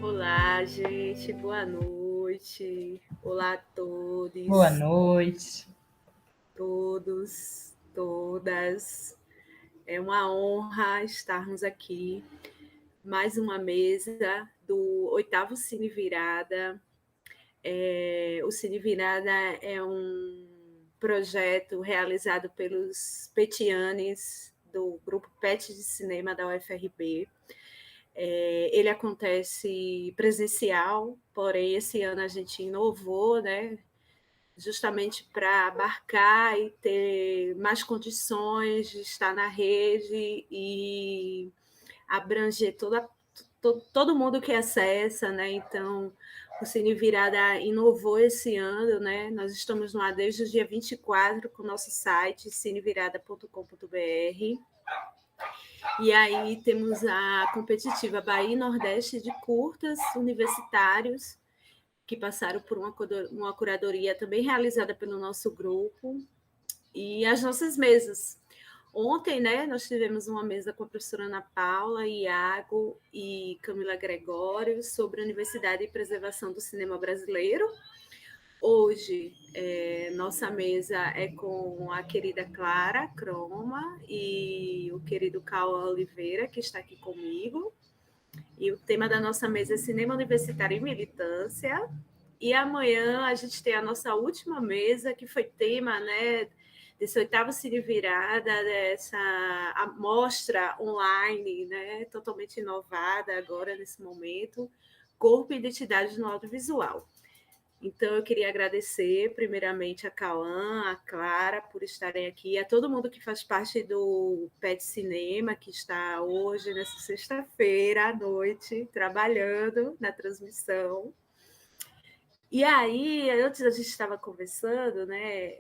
Olá, gente, boa noite. Olá a todos. Boa noite. Todos, todas. É uma honra estarmos aqui. Mais uma mesa do 8º Cine Virada. O Cine Virada é um projeto realizado pelos petianes do Grupo PET de Cinema da UFRB. Ele acontece presencial, porém esse ano a gente inovou, né? Justamente para abarcar e ter mais condições de estar na rede e abranger todo mundo que acessa, né? Então, o Cine Virada inovou esse ano, né? Nós estamos no ar desde o dia 24 com o nosso site cinevirada.com.br. E aí temos a competitiva Bahia e Nordeste de curtas universitários, que passaram por uma curadoria também realizada pelo nosso grupo, e as nossas mesas. Ontem, né, nós tivemos uma mesa com a professora Ana Paula, Iago e Camila Gregório sobre a Universidade e Preservação do Cinema Brasileiro. Hoje, nossa mesa é com a querida Clara Croma e o querido Cauã Oliveira, que está aqui comigo. E o tema da nossa mesa é Cinema Universitário e Militância. E amanhã a gente tem a nossa última mesa, que foi tema, né, desse 8º Cine Virada, dessa amostra online, né, totalmente inovada agora nesse momento, Corpo e Identidade no Audiovisual. Então, eu queria agradecer, primeiramente, a Cauã, a Clara, por estarem aqui, a todo mundo que faz parte do PET Cinema, que está hoje, nessa sexta-feira à noite, trabalhando na transmissão. E aí, antes a gente estava conversando, né,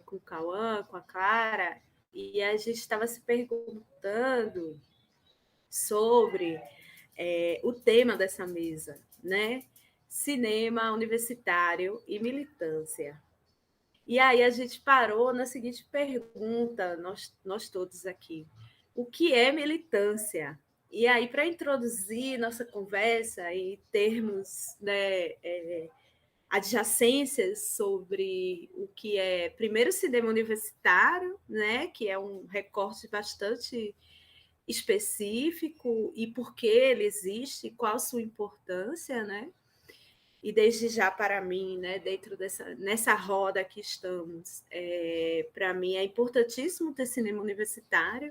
com o Cauã, com a Clara, e a gente estava se perguntando sobre o tema dessa mesa, né? Cinema universitário e militância. E aí a gente parou na seguinte pergunta, nós todos aqui: o que é militância? E aí, para introduzir nossa conversa em termos, né, adjacências sobre o que é, primeiro, cinema universitário, né, que é um recorte bastante específico, e por que ele existe, qual a sua importância, né? E desde já, para mim, né, nessa roda que estamos, para mim é importantíssimo ter cinema universitário,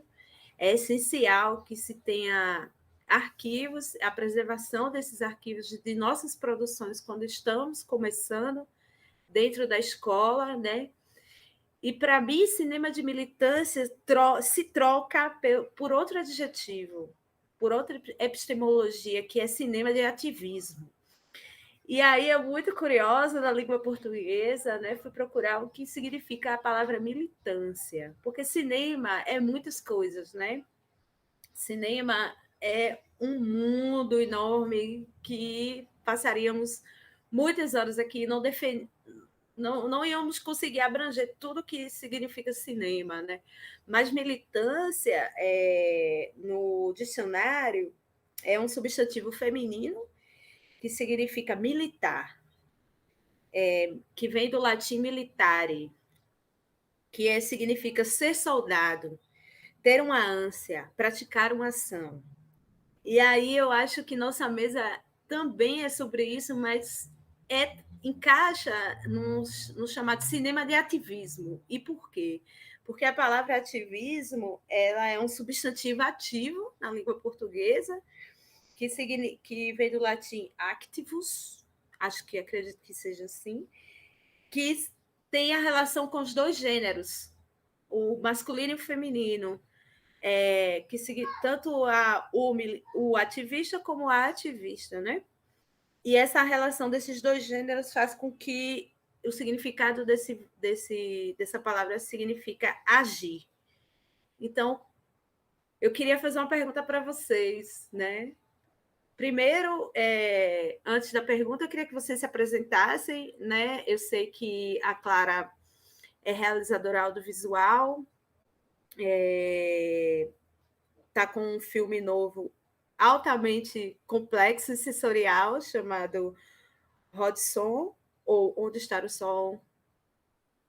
é essencial que se tenha arquivos, a preservação desses arquivos de nossas produções quando estamos começando dentro da escola, né? E para mim, cinema de militância se troca por outro adjetivo, por outra epistemologia, que é cinema de ativismo. E aí, eu, muito curiosa na língua portuguesa, né, fui procurar o que significa a palavra militância, porque cinema é muitas coisas, né? Cinema é um mundo enorme que passaríamos muitas horas aqui e não íamos conseguir abranger tudo que significa cinema, né? Mas militância, no no dicionário, é um substantivo feminino que significa militar, que vem do latim militare, que significa ser soldado, ter uma ânsia, praticar uma ação. E aí eu acho que nossa mesa também é sobre isso, mas encaixa no chamado cinema de ativismo. E por quê? Porque a palavra ativismo ela é um substantivo ativo na língua portuguesa, que vem do latim activus, acho que acredito que seja assim, que tem a relação com os dois gêneros, o masculino e o feminino, que tanto o ativista como a ativista, né? E essa relação desses dois gêneros faz com que o significado dessa palavra significa agir. Então, eu queria fazer uma pergunta para vocês, né? Primeiro, antes da pergunta, eu queria que vocês se apresentassem, né? Eu sei que a Clara é realizadora audiovisual, está com um filme novo altamente complexo e sensorial chamado Rod Som, ou Onde Está o Sol,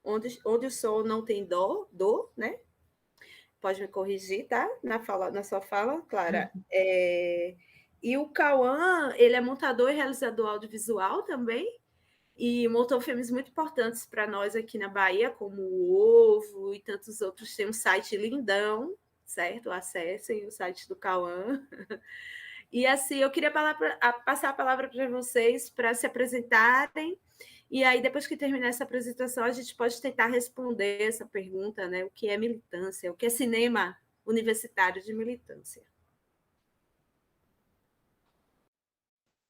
onde o Sol não tem dor, né? Pode me corrigir, tá? Na sua fala, Clara. E o Cauã, ele é montador e realizador audiovisual também, e montou filmes muito importantes para nós aqui na Bahia, como o Ovo e tantos outros. Tem um site lindão, certo? Acessem o site do Cauã. E assim, eu queria passar a palavra para vocês para se apresentarem. E aí, depois que terminar essa apresentação, a gente pode tentar responder essa pergunta, né? O que é militância? O que é cinema universitário de militância?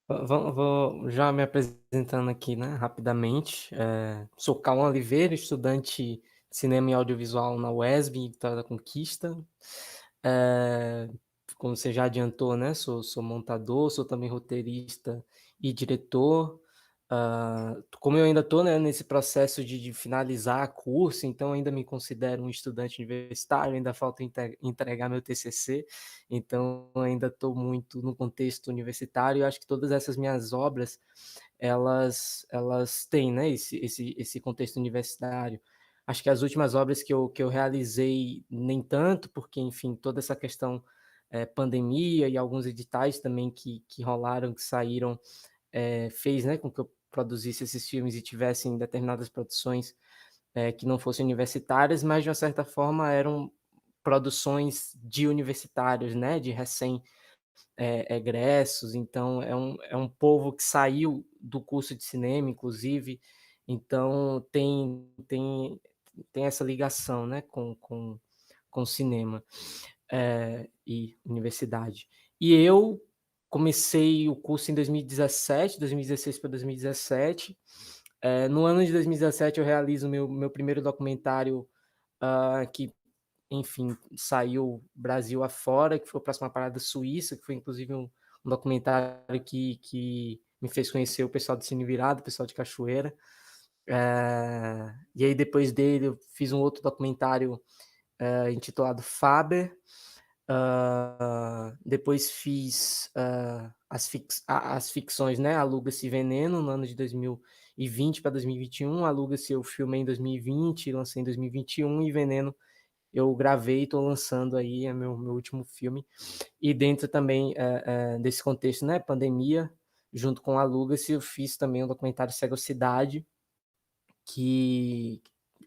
Vou já me apresentando aqui, né, rapidamente. Sou Cauã Oliveira, estudante de cinema e audiovisual na UESB, Vitória da Conquista. Como você já adiantou, né, sou montador, sou também roteirista e diretor. Como eu ainda estou, né, nesse processo de finalizar curso, então ainda me considero um estudante universitário, ainda falta entregar meu TCC, então ainda estou muito no contexto universitário. Eu acho que todas essas minhas obras, elas têm, né, esse contexto universitário. Acho que as últimas obras que eu realizei, nem tanto, porque, enfim, toda essa questão pandemia e alguns editais também que rolaram, que saíram, fez, né, com que eu produzisse esses filmes e tivessem determinadas produções que não fossem universitárias, mas de uma certa forma eram produções de universitários, né, de egressos. Então é um povo que saiu do curso de cinema, inclusive, então tem essa ligação, né, com o cinema e universidade. E eu comecei o curso em 2017, 2016 para 2017. No ano de 2017 eu realizo meu primeiro documentário, que, enfim, saiu Brasil afora, que foi o Próxima Parada Suíça, que foi inclusive um documentário que me fez conhecer o pessoal do Cine Virado, o pessoal de Cachoeira. E aí depois dele eu fiz um outro documentário intitulado Faber. Depois fiz as ficções, né? Aluga-se Veneno no ano de 2020 para 2021, Aluga-se eu filmei em 2020, lancei em 2021, e Veneno eu gravei e estou lançando aí, é meu último filme. E dentro também desse contexto, né, pandemia, junto com Aluga-se, eu fiz também um documentário Cegocidade, que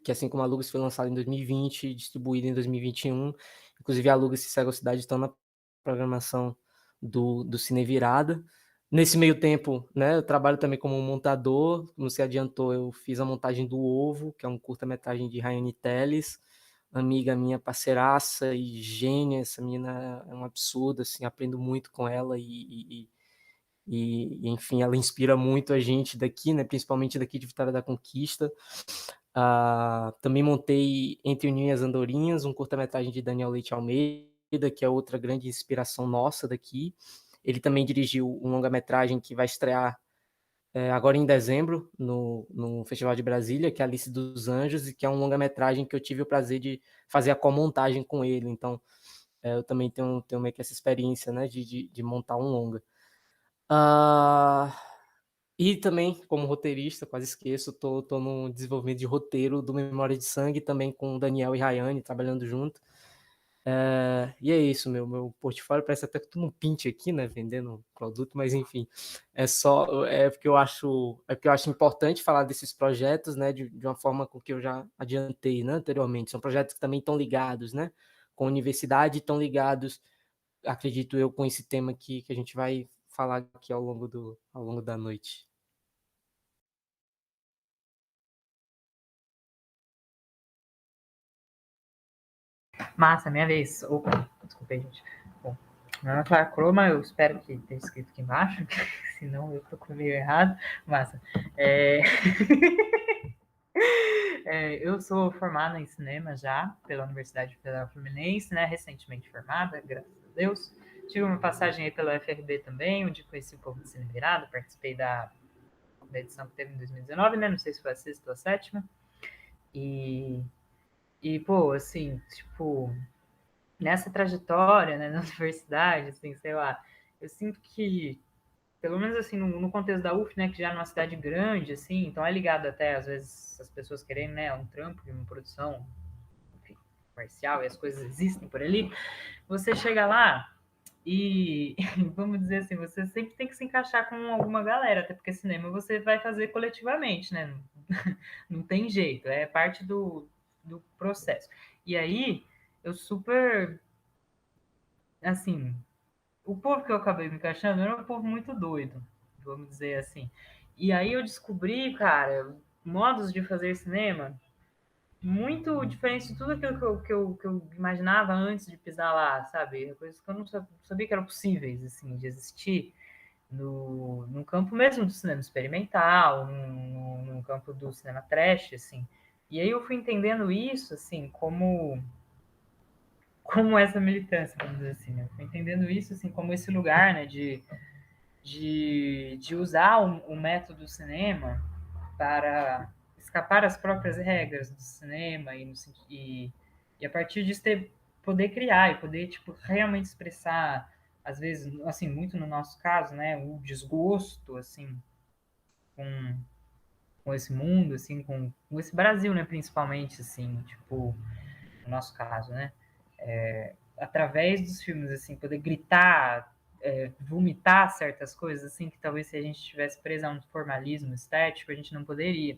assim como Aluga-se foi lançado em 2020, distribuído em 2021, inclusive Aluga-se e Cegocidade estão na programação do Cine Virada. Nesse meio tempo, né, eu trabalho também como montador. Como você adiantou, eu fiz a montagem do Ovo, que é um curta-metragem de Rayane Telles, amiga minha, parceiraça e gênia. Essa menina é um absurdo, assim, aprendo muito com ela e, enfim, ela inspira muito a gente daqui, né, principalmente daqui de Vitória da Conquista. Também montei Entre Uninhas Andorinhas, um curta-metragem de Daniel Leite Almeida, que é outra grande inspiração nossa daqui. Ele também dirigiu um longa-metragem que vai estrear agora em dezembro, no Festival de Brasília, que é Alice dos Anjos, e que é um longa-metragem que eu tive o prazer de fazer a comontagem com ele. Então, eu também tenho meio que essa experiência, né, de montar um longa. E também, como roteirista, quase esqueço, tô no desenvolvimento de roteiro do Memória de Sangue, também com o Daniel e Rayane, trabalhando junto. E é isso, meu portfólio parece até que eu tô num Pint aqui, né, vendendo produto, mas enfim, é porque eu acho importante falar desses projetos, né, de uma forma com que eu já adiantei, né, anteriormente. São projetos que também estão ligados, né, com a universidade, estão ligados, acredito eu, com esse tema aqui que a gente vai falar aqui ao longo da noite. Massa, minha vez. Opa, desculpa aí, gente. Bom, meu nome é Clara Croma, eu espero que tenha escrito aqui embaixo, senão eu tô com o meio errado. Massa. Eu sou formada em cinema já pela Universidade Federal Fluminense, né? Recentemente formada, graças a Deus. Tive uma passagem aí pela UFRB também, onde conheci o povo de Cine Virado, participei da edição que teve em 2019, né? Não sei se foi a sexta ou a sétima. E pô, assim, tipo, nessa trajetória, né, na universidade, assim, sei lá, eu sinto que, pelo menos assim, no contexto da UF, né, que já é uma cidade grande, assim, então é ligado até, às vezes, as pessoas querendo, né, um trampo de uma produção, enfim, comercial, e as coisas existem por ali, você chega lá e, vamos dizer assim, você sempre tem que se encaixar com alguma galera, até porque cinema você vai fazer coletivamente, né, não tem jeito, é parte do processo. E aí, eu super, assim, o povo que eu acabei me encaixando era um povo muito doido, vamos dizer assim. E aí eu descobri, cara, modos de fazer cinema muito diferentes de tudo aquilo que eu imaginava antes de pisar lá, sabe? Coisas que eu não sabia que eram possíveis, assim, de existir no campo mesmo do cinema experimental, no campo do cinema trash, assim. E aí eu fui entendendo isso, assim, como essa militância, vamos dizer assim, né? Eu fui entendendo isso, assim, como esse lugar, né, de usar o método do cinema para escapar às próprias regras do cinema e a partir disso poder criar e poder, tipo, realmente expressar, às vezes, assim, muito no nosso caso, né, o desgosto, assim, com esse mundo, assim, com esse Brasil, né, principalmente, assim, tipo, no nosso caso, né, através dos filmes, assim, poder gritar, vomitar certas coisas, assim, que talvez se a gente estivesse preso a um formalismo estético, a gente não poderia.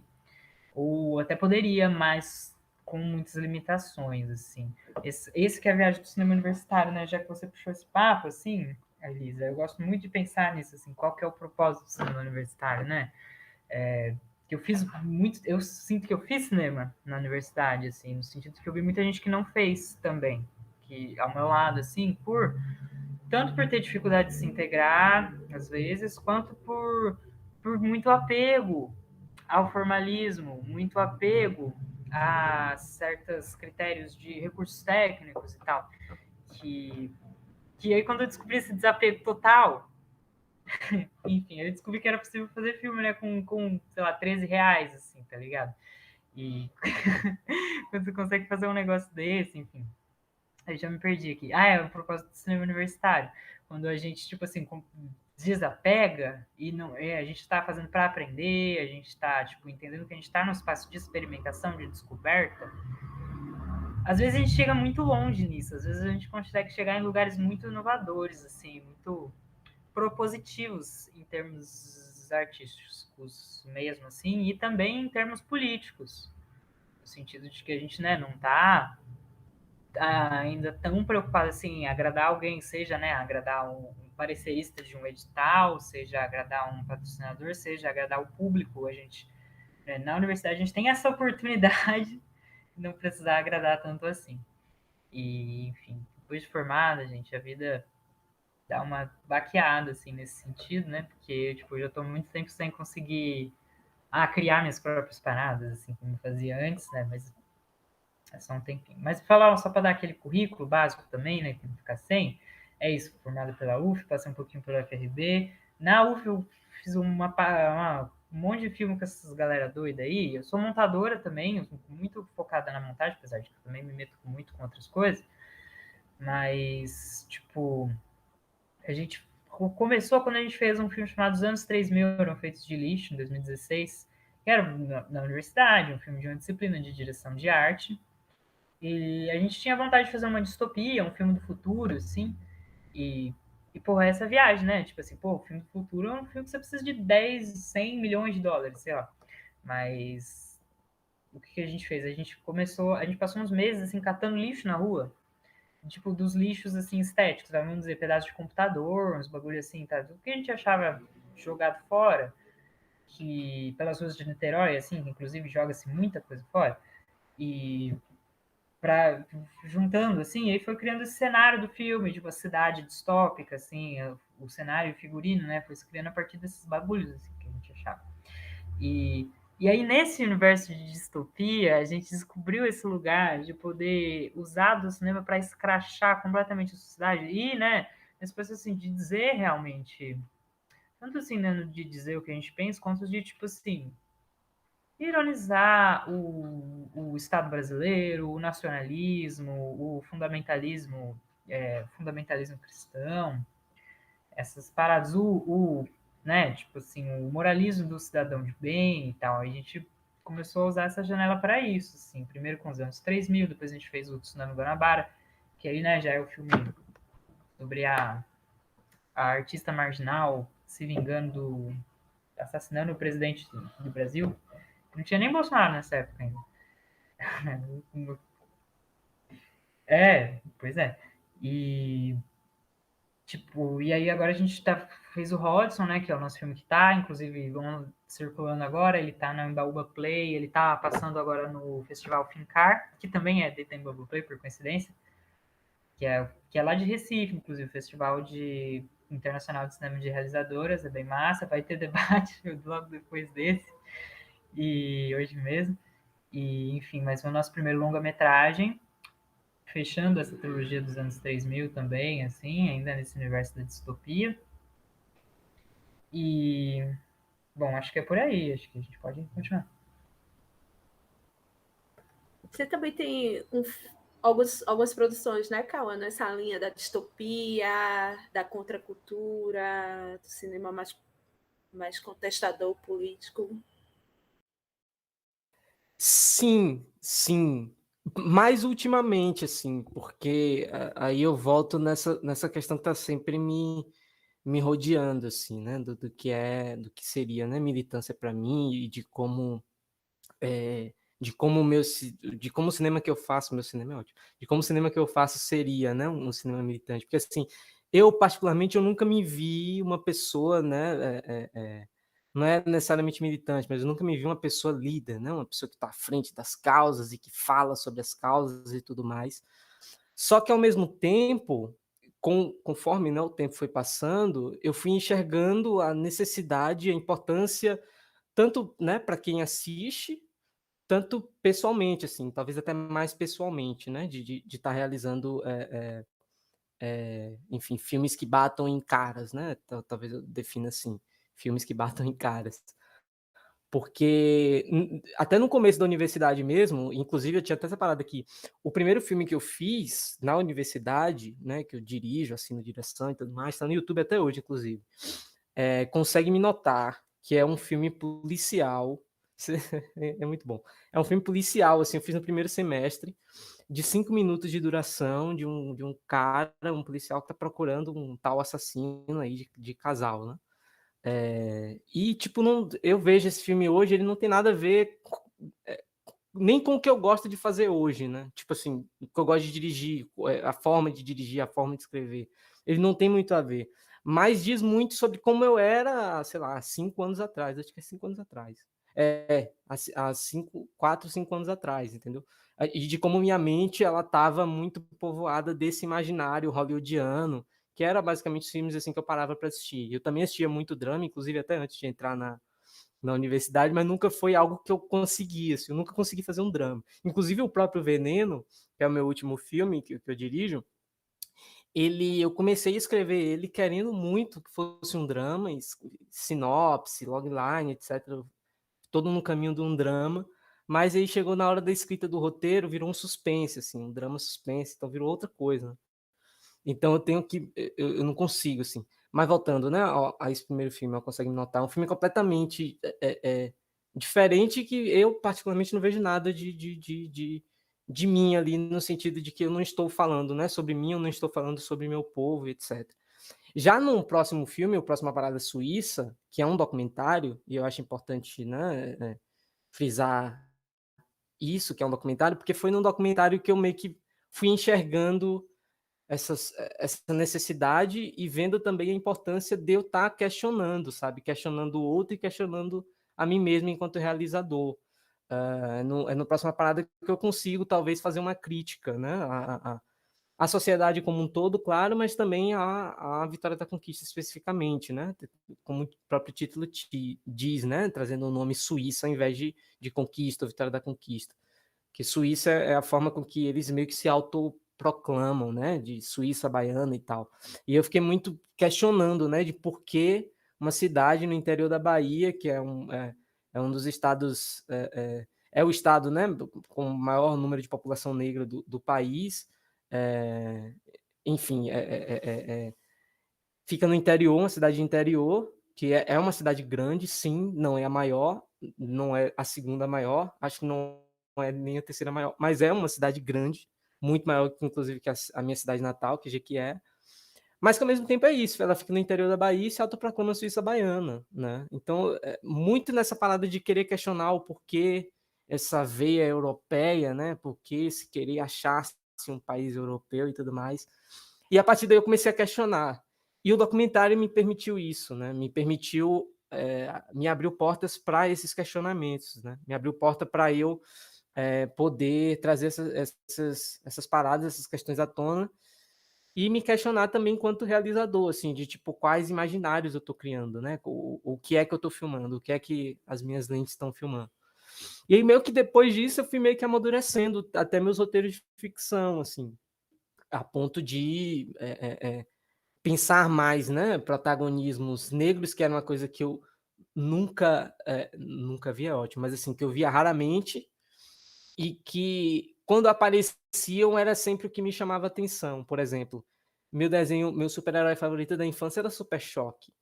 Ou até poderia, mas com muitas limitações, assim. Esse que é a viagem do cinema universitário, né? Já que você puxou esse papo, assim, Elisa, eu gosto muito de pensar nisso, assim, qual que é o propósito do cinema universitário, né? Que eu fiz muito, eu sinto que eu fiz cinema na universidade, assim, no sentido que eu vi muita gente que não fez também, que ao meu lado, assim, tanto por ter dificuldade de se integrar, às vezes, quanto por muito apego ao formalismo, muito apego a certos critérios de recursos técnicos e tal, que aí quando eu descobri esse desapego total, enfim, eu descobri que era possível fazer filme, né, com sei lá, R$ 13, assim, tá ligado? E quando você consegue fazer um negócio desse, enfim, aí já me perdi aqui. É o propósito do cinema universitário. Quando a gente, tipo assim, desapega e não, a gente está fazendo para aprender, a gente está, tipo, entendendo que a gente está num espaço de experimentação, de descoberta. Às vezes a gente chega muito longe nisso, às vezes a gente consegue chegar em lugares muito inovadores, assim, muito propositivos em termos artísticos mesmo, assim, e também em termos políticos, no sentido de que a gente, né, não está ainda tão preocupado assim em agradar alguém, seja, né, agradar um parecerista de um edital, seja agradar um patrocinador, seja agradar o público. A gente, né, na universidade, a gente tem essa oportunidade de não precisar agradar tanto assim. E, enfim, depois de formada, gente, a vida dá uma baqueada, assim, nesse sentido, né, porque, tipo, eu já estou muito tempo sem conseguir criar minhas próprias paradas, assim, como eu fazia antes, né, mas é só um tempinho. Mas falar só para dar aquele currículo básico também, né? Que não ficar sem. É isso, formado pela UF, passei um pouquinho pela UFRB. Na UF eu fiz um monte de filme com essas galera doida aí. Eu sou montadora também, eu sou muito focada na montagem, apesar de que eu também me meto muito com outras coisas. Mas, tipo, a gente começou quando a gente fez um filme chamado Os Anos 3000, eram feitos de lixo, em 2016, que era na universidade, um filme de uma disciplina de direção de arte. E a gente tinha vontade de fazer uma distopia, um filme do futuro, assim. E porra, essa viagem, né? Tipo assim, pô, o filme do futuro é um filme que você precisa de 10, 100 milhões de dólares, sei lá. Mas o que a gente fez? A gente passou uns meses, assim, catando lixo na rua. Tipo, dos lixos, assim, estéticos, vamos dizer, pedaços de computador, uns bagulho assim, tá? O que a gente achava jogado fora, que pelas ruas de Niterói, assim, que inclusive joga-se muita coisa fora, e juntando, assim, aí foi criando esse cenário do filme, tipo, a cidade distópica, assim, o cenário e o figurino, né, foi se criando a partir desses bagulhos, assim, que a gente achava. E aí, nesse universo de distopia, a gente descobriu esse lugar de poder usar do cinema para escrachar completamente a sociedade e, né, esse processo, assim, de dizer realmente, tanto assim, né, de dizer o que a gente pensa, quanto de, tipo assim, ironizar o Estado brasileiro, o nacionalismo, o fundamentalismo, fundamentalismo cristão, essas paradas, né, tipo assim, o moralismo do cidadão de bem e tal. A gente começou a usar essa janela para isso, assim, primeiro com os anos 3000, depois a gente fez o Tsunami Guanabara, que aí, né, já é o filme sobre a artista marginal se vingando assassinando o presidente do Brasil. Não tinha nem Bolsonaro nessa época ainda. Pois é. E, tipo, e aí agora a gente fez o Hodgson, né, que é o nosso filme que tá, inclusive, vamos circulando agora, ele tá na Embaúba Play, ele tá passando agora no Festival Fincar, que também é de Embaúba Play, por coincidência, que é lá de Recife, inclusive, o Festival Internacional de Cinema de Realizadoras, é bem massa, vai ter debate logo depois desse, e hoje mesmo, e, enfim, mas foi o nosso primeiro longa-metragem, fechando essa trilogia dos anos 3000 também, assim, ainda nesse universo da distopia. E, bom, acho que é por aí, acho que a gente pode continuar. Você também tem algumas produções, né, Cauã, nessa linha da distopia, da contracultura, do cinema mais contestador político? Sim, sim. Mais ultimamente, assim, porque aí eu volto nessa questão que está sempre me rodeando, assim, né, do que seria, né, militância para mim e de como de como o cinema que eu faço, meu cinema é ótimo, de como o cinema que eu faço seria, né, um cinema militante, porque assim, eu particularmente eu nunca me vi uma pessoa, né, não é necessariamente militante, mas eu nunca me vi uma pessoa líder, né, uma pessoa que está à frente das causas e que fala sobre as causas e tudo mais. Só que ao mesmo tempo, conforme, né, o tempo foi passando, eu fui enxergando a necessidade, a importância tanto, né, para quem assiste, tanto pessoalmente, assim, talvez até mais pessoalmente, né, de estar realizando, enfim, filmes que batam em caras, né, talvez eu defina assim, filmes que batam em caras. Porque até no começo da universidade mesmo, inclusive eu tinha até essa parada aqui, o primeiro filme que eu fiz na universidade, né, que eu dirijo, assino direção e tudo mais, tá no YouTube até hoje, inclusive, Consegue Me Notar, que é um filme policial, é muito bom, é um filme policial, assim, eu fiz no primeiro semestre, de 5 minutos de duração, de um cara, um policial que tá procurando um tal assassino aí de casal, né? E, tipo, não, eu vejo esse filme hoje, ele não tem nada a ver nem com o que eu gosto de fazer hoje, né? Tipo assim, o que eu gosto de dirigir, a forma de dirigir, a forma de escrever. Ele não tem muito a ver. Mas diz muito sobre como eu era, sei lá, 5 anos atrás. Acho que é 5 anos atrás. Há 4, 5 anos atrás, entendeu? E de como minha mente, ela estava muito povoada desse imaginário hollywoodiano, que era basicamente os filmes assim que eu parava para assistir. Eu também assistia muito drama, inclusive até antes de entrar na universidade, mas nunca foi algo que eu conseguia, assim, eu nunca consegui fazer um drama. Inclusive o próprio Veneno, que é o meu último filme que eu dirijo, eu comecei a escrever ele querendo muito que fosse um drama, sinopse, logline, etc., todo no caminho de um drama, mas aí chegou na hora da escrita do roteiro, virou um suspense, assim, um drama suspense, então virou outra coisa, né? Então eu tenho que, eu não consigo, assim. Mas voltando, né, a esse primeiro filme, Eu Consegue Me Notar, é um filme completamente diferente, que eu particularmente não vejo nada de mim ali, no sentido de que eu não estou falando, né, sobre mim, eu não estou falando sobre meu povo, etc. Já no próximo filme, o Próxima Parada Suíça, que é um documentário, e eu acho importante, né, frisar isso, que é um documentário, porque foi num documentário que eu meio que fui enxergando essa necessidade e vendo também a importância de eu estar questionando, sabe? Questionando o outro e questionando a mim mesmo enquanto realizador. No Próxima Parada que eu consigo, talvez, fazer uma crítica, né? A sociedade como um todo, claro, mas também a Vitória da Conquista especificamente, né? Como o próprio título diz, né? Trazendo o nome Suíça ao invés de Conquista, Vitória da Conquista. Que Suíça é a forma com que eles meio que se autoproclamam, né? De Suíça baiana e tal. E eu fiquei muito questionando, né? De por que uma cidade no interior da Bahia, que é um dos estados, é o estado, né? Com o maior número de população negra do país, enfim, fica no interior, uma cidade de interior, que é uma cidade grande, sim, não é a maior, não é a segunda maior, acho que não é nem a terceira maior, mas é uma cidade grande, muito maior, inclusive, que a minha cidade natal, que é Jequié, mas que ao mesmo tempo é isso, ela fica no interior da Bahia e se autoproclama Suíça baiana, né? Então, muito nessa parada de querer questionar o porquê essa veia europeia, né? Por que se querer achar-se um país europeu e tudo mais. E a partir daí eu comecei a questionar. E o documentário me permitiu isso, né? Me permitiu, me abriu portas para esses questionamentos, né? Me abriu porta para eu poder trazer essas paradas, essas questões à tona, e me questionar também enquanto realizador, assim, de tipo, quais imaginários eu estou criando, né? O que é que eu estou filmando, o que é que as minhas lentes estão filmando. E aí, meio que depois disso, eu fui meio que amadurecendo até meus roteiros de ficção, assim, a ponto de pensar mais, né? Protagonismos negros, que era uma coisa que eu nunca via, ótimo, mas assim, que eu via raramente, e que quando apareciam era sempre o que me chamava atenção. Por exemplo, meu super-herói favorito da infância era Super Choque,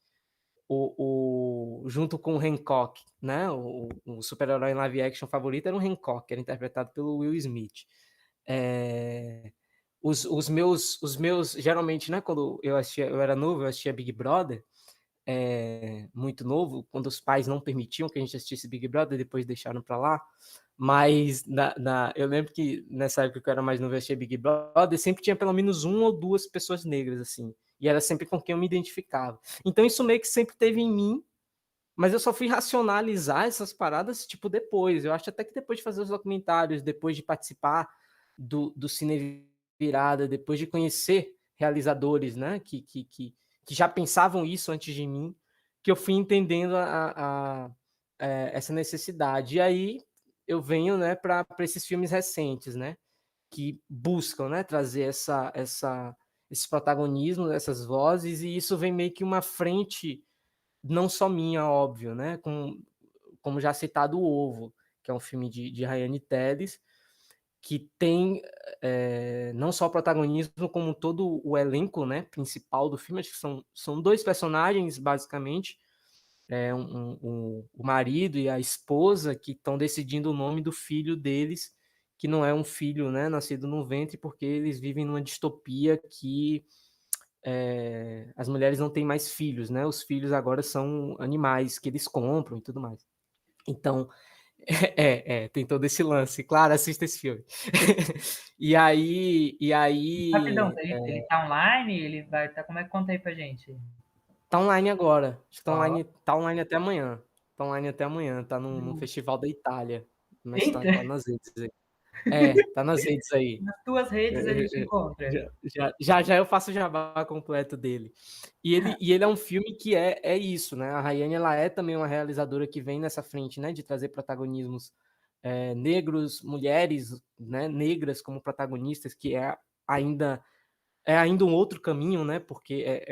junto com o Hancock, né? O super-herói live action favorito era o Hancock, era interpretado pelo Will Smith. Os meus, geralmente, né? Quando eu era novo, eu assistia Big Brother, muito novo, quando os pais não permitiam que a gente assistisse Big Brother, depois deixaram para lá. Mas eu lembro que nessa época que eu era mais novo, eu assistia Big Brother, sempre tinha pelo menos uma ou duas pessoas negras, assim. E era sempre com quem eu me identificava. Então isso meio que sempre teve em mim, mas eu só fui racionalizar essas paradas, tipo, depois. Eu acho até que depois de fazer os documentários, depois de participar do Cine Virada, depois de conhecer realizadores, né, que já pensavam isso antes de mim, que eu fui entendendo essa necessidade. E aí eu venho, né, para esses filmes recentes, né, que buscam, né, trazer esse protagonismo, essas vozes, e isso vem meio que uma frente, não só minha, óbvio, né, como já citado, O Ovo, que é um filme de Rayane Telles, que tem não só o protagonismo, como todo o elenco, né, principal do filme. Acho que são dois personagens, basicamente, o marido e a esposa, que estão decidindo o nome do filho deles, que não é um filho, né, nascido no ventre, porque eles vivem numa distopia que as mulheres não têm mais filhos, né? Os filhos agora são animais que eles compram e tudo mais. Então, tem todo esse lance. Claro, assista esse filme. E aí. Rapidão, ele tá online? Ele vai tá. Como é que conta aí pra gente? Tá online agora. Acho que Ó. tá online até amanhã. Tá online até amanhã. Tá no Festival da Itália. Mas tá Eita! nas redes aí. Tá nas redes aí. Nas tuas redes a gente encontra. Já eu faço o jabá completo dele. E ele é um filme que é isso, né? A Rayane, ela é também uma realizadora que vem nessa frente, né? De trazer protagonismos negros, mulheres, né, negras como protagonistas, que ainda um outro caminho, né? Porque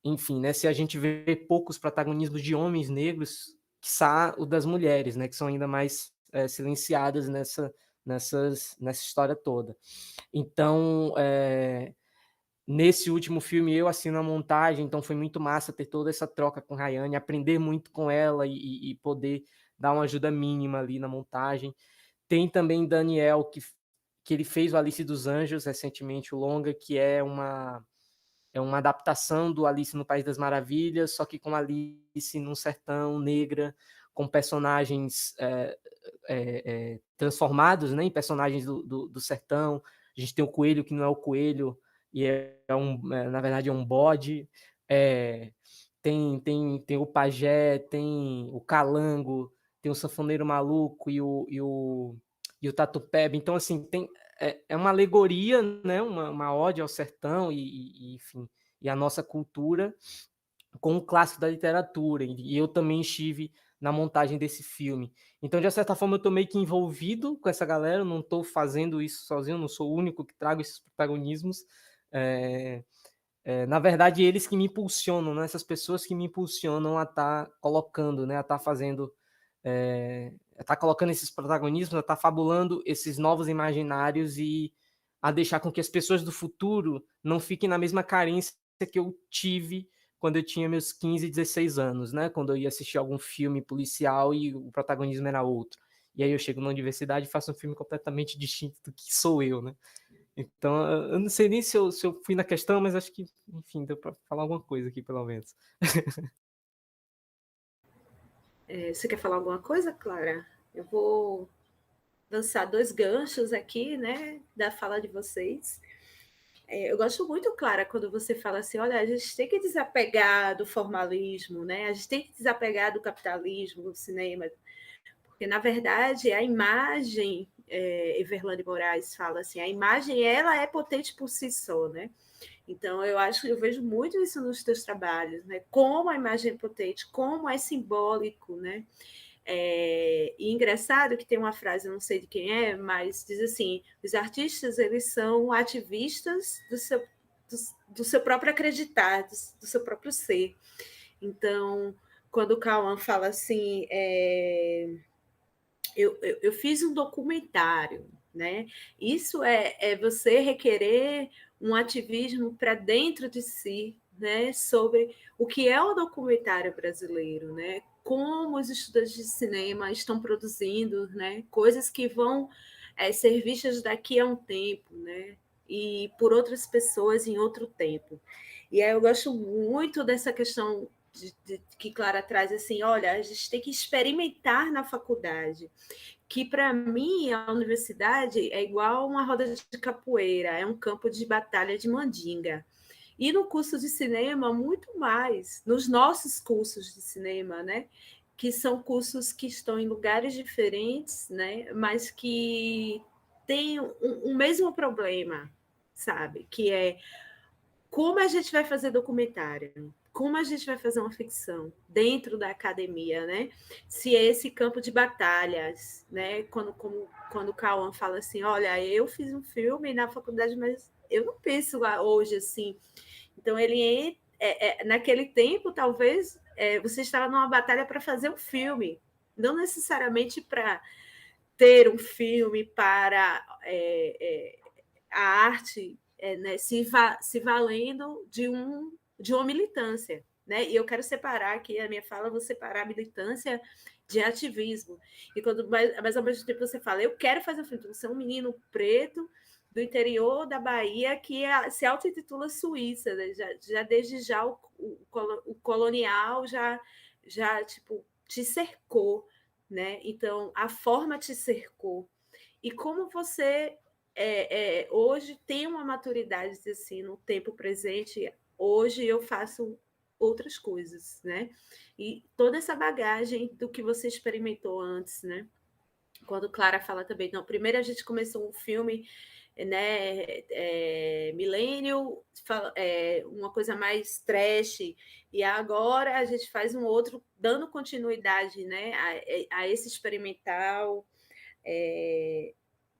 enfim, né? Se a gente vê poucos protagonismos de homens negros, quiçá o das mulheres, né? Que são ainda mais silenciadas nessa história toda. Então, nesse último filme eu assino a montagem, então foi muito massa ter toda essa troca com Rayane, aprender muito com ela e poder dar uma ajuda mínima ali na montagem. Tem também Daniel, que ele fez o Alice dos Anjos recentemente, o longa, que é uma adaptação do Alice no País das Maravilhas, só que com Alice num sertão, negra, com personagens transformados, né, em personagens do sertão. A gente tem o coelho que não é o coelho, e na verdade é um bode. Tem o pajé, tem o calango, tem o sanfoneiro maluco e o Tatu-Pebe. Então, assim, é uma alegoria, né, uma ode ao sertão enfim, e a nossa cultura com um clássico da literatura. E eu também estive na montagem desse filme. Então, de certa forma, eu estou meio que envolvido com essa galera, eu não estou fazendo isso sozinho, não sou o único que trago esses protagonismos. Na verdade, eles que me impulsionam, né? Essas pessoas que me impulsionam a estar colocando, né? A estar fazendo, a estar colocando esses protagonismos, a estar fabulando esses novos imaginários e a deixar com que as pessoas do futuro não fiquem na mesma carência que eu tive quando eu tinha meus 15, 16 anos, né? Quando eu ia assistir algum filme policial e o protagonismo era outro. E aí eu chego na universidade e faço um filme completamente distinto do que sou eu, né? Então, eu não sei nem se eu fui na questão, mas acho que, enfim, deu para falar alguma coisa aqui, pelo menos. Você quer falar alguma coisa, Clara? Eu vou lançar 2 ganchos aqui, né, da fala de vocês. Eu gosto muito, Clara, quando você fala assim, olha, a gente tem que desapegar do formalismo, né? A gente tem que desapegar do capitalismo no cinema, porque, na verdade, a imagem, Everlane Moraes fala assim, a imagem, ela é potente por si só, né? Então, eu vejo muito isso nos teus trabalhos, né? Como a imagem é potente, como é simbólico, né? E engraçado que tem uma frase, não sei de quem é, mas diz assim: os artistas eles são ativistas do seu próprio acreditar, do seu próprio ser. Então, quando o Cauã fala assim, eu fiz um documentário, né? Isso é você requerer um ativismo para dentro de si, né? Sobre o que é o documentário brasileiro, né? Como os estudantes de cinema estão produzindo, né? Coisas que vão ser vistas daqui a um tempo, né? E por outras pessoas em outro tempo. E aí eu gosto muito dessa questão que Clara traz assim, olha, a gente tem que experimentar na faculdade, que para mim a universidade é igual uma roda de capoeira, é um campo de batalha de mandinga. E no curso de cinema, muito mais, nos nossos cursos de cinema, né? Que são cursos que estão em lugares diferentes, né? Mas que têm um mesmo problema, sabe? Que é como a gente vai fazer documentário? Como a gente vai fazer uma ficção dentro da academia, né? Se é esse campo de batalhas, né? Quando o Cauã fala assim, olha, eu fiz um filme na faculdade, mas eu não penso hoje assim. Então, naquele tempo, talvez, você estava numa batalha para fazer um filme, não necessariamente para ter um filme para a arte né, se valendo de uma militância. Né? E eu quero separar aqui, a minha fala, vou separar a militância de ativismo. E mas ao mesmo tempo você fala, eu quero fazer um filme. Você é um menino preto do interior da Bahia que se auto-intitula Suíça, né? já desde já o colonial já tipo, te cercou. Né? Então, a forma te cercou. E como você hoje tem uma maturidade assim, no tempo presente, hoje eu faço outras coisas, né? E toda essa bagagem do que você experimentou antes, né? Quando Clara fala também, não, primeiro a gente começou um filme, né, milênio, uma coisa mais trash, e agora a gente faz um outro, dando continuidade, né, a esse experimental.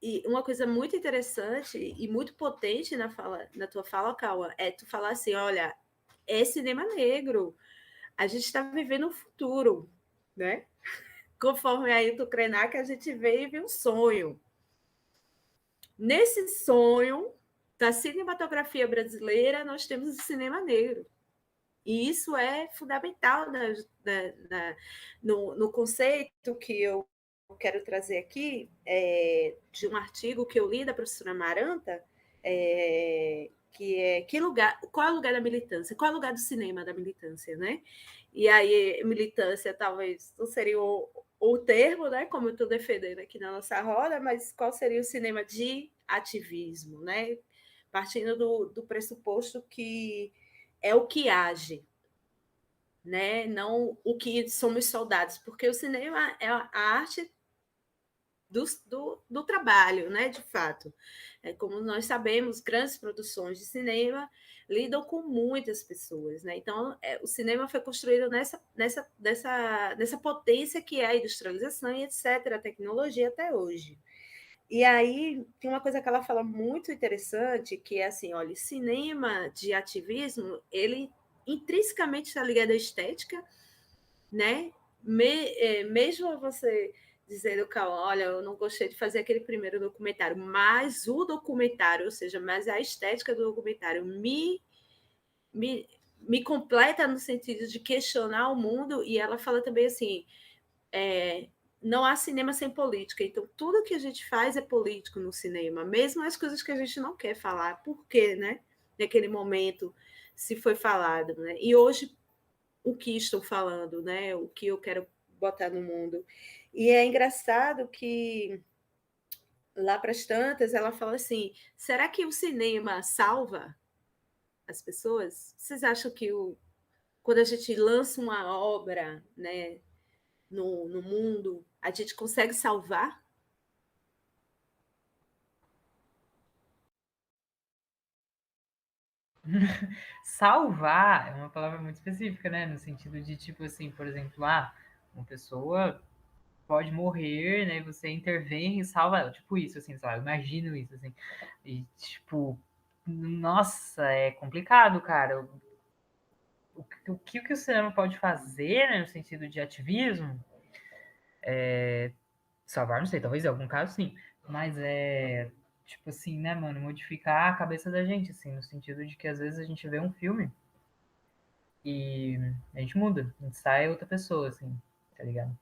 E uma coisa muito interessante e muito potente na tua fala, Cauã, é tu falar assim, olha, é cinema negro, a gente está vivendo um futuro, né? Conforme aí do Krenak, a gente vive um sonho. Nesse sonho da cinematografia brasileira, nós temos o cinema negro. E isso é fundamental no conceito que eu quero trazer aqui, de um artigo que eu li da professora Amaranta, que é qual é o lugar da militância? Qual é o lugar do cinema da militância, né? E aí, militância talvez não seria o termo, né? Como eu estou defendendo aqui na nossa roda, mas qual seria o cinema de ativismo, né? Partindo do pressuposto que é o que age, né? Não o que somos soldados, porque o cinema é a arte do trabalho, né? De fato. Como nós sabemos, grandes produções de cinema lidam com muitas pessoas, né? Então, o cinema foi construído nessa potência que é a industrialização e etc., a tecnologia até hoje. E aí tem uma coisa que ela fala muito interessante, que é assim, olha, cinema de ativismo, ele intrinsecamente está ligado à estética, né? Mesmo você dizendo que, olha, eu não gostei de fazer aquele primeiro documentário, mas o documentário, ou seja, mas a estética do documentário me, me completa no sentido de questionar o mundo, e ela fala também assim, não há cinema sem política, então tudo que a gente faz é político no cinema, mesmo as coisas que a gente não quer falar, por quê, né? Naquele momento se foi falado, né? E hoje o que estou falando, né? O que eu quero botar no mundo. E é engraçado que lá para as tantas ela fala assim: será que o cinema salva as pessoas? Vocês acham que quando a gente lança uma obra, né, no mundo, a gente consegue salvar? Salvar é uma palavra muito específica, né? No sentido de, tipo assim, por exemplo, uma pessoa pode morrer, né? Você intervém e salva ela. Tipo isso, assim, sabe? Eu imagino isso, assim. E, tipo, nossa, é complicado, cara. O que o cinema pode fazer, né, no sentido de ativismo? Salvar, não sei, talvez em algum caso sim. Mas tipo assim, né, mano, modificar a cabeça da gente, assim, no sentido de que às vezes a gente vê um filme e a gente muda, a gente sai outra pessoa, assim, tá ligado?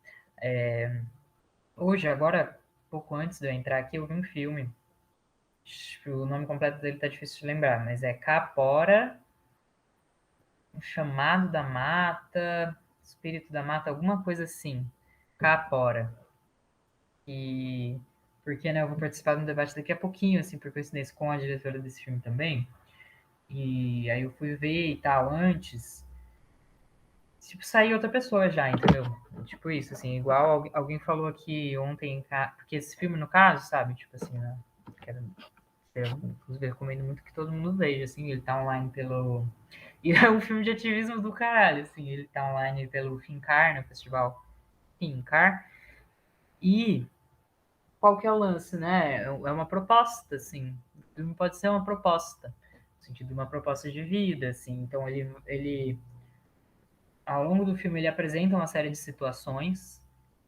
Hoje, agora, pouco antes de eu entrar aqui, eu vi um filme. O nome completo dele tá difícil de lembrar, mas é Capora, um chamado da mata, espírito da mata, alguma coisa assim. Capora. E porque, né, eu vou participar de um debate daqui a pouquinho, assim, por coincidência, com a diretora desse filme também. E aí eu fui ver e tal antes. Tipo, saiu outra pessoa já, entendeu? Tipo isso, assim, igual alguém falou aqui ontem, porque esse filme, no caso, sabe, tipo assim, né? Eu, inclusive, recomendo muito que todo mundo veja, assim, ele tá online pelo... E é um filme de ativismo do caralho, assim, ele tá online pelo Fincar, no festival Fincar. E qual que é o lance, né? É uma proposta, assim, não pode ser uma proposta, no sentido de uma proposta de vida, assim, então ele ao longo do filme ele apresenta uma série de situações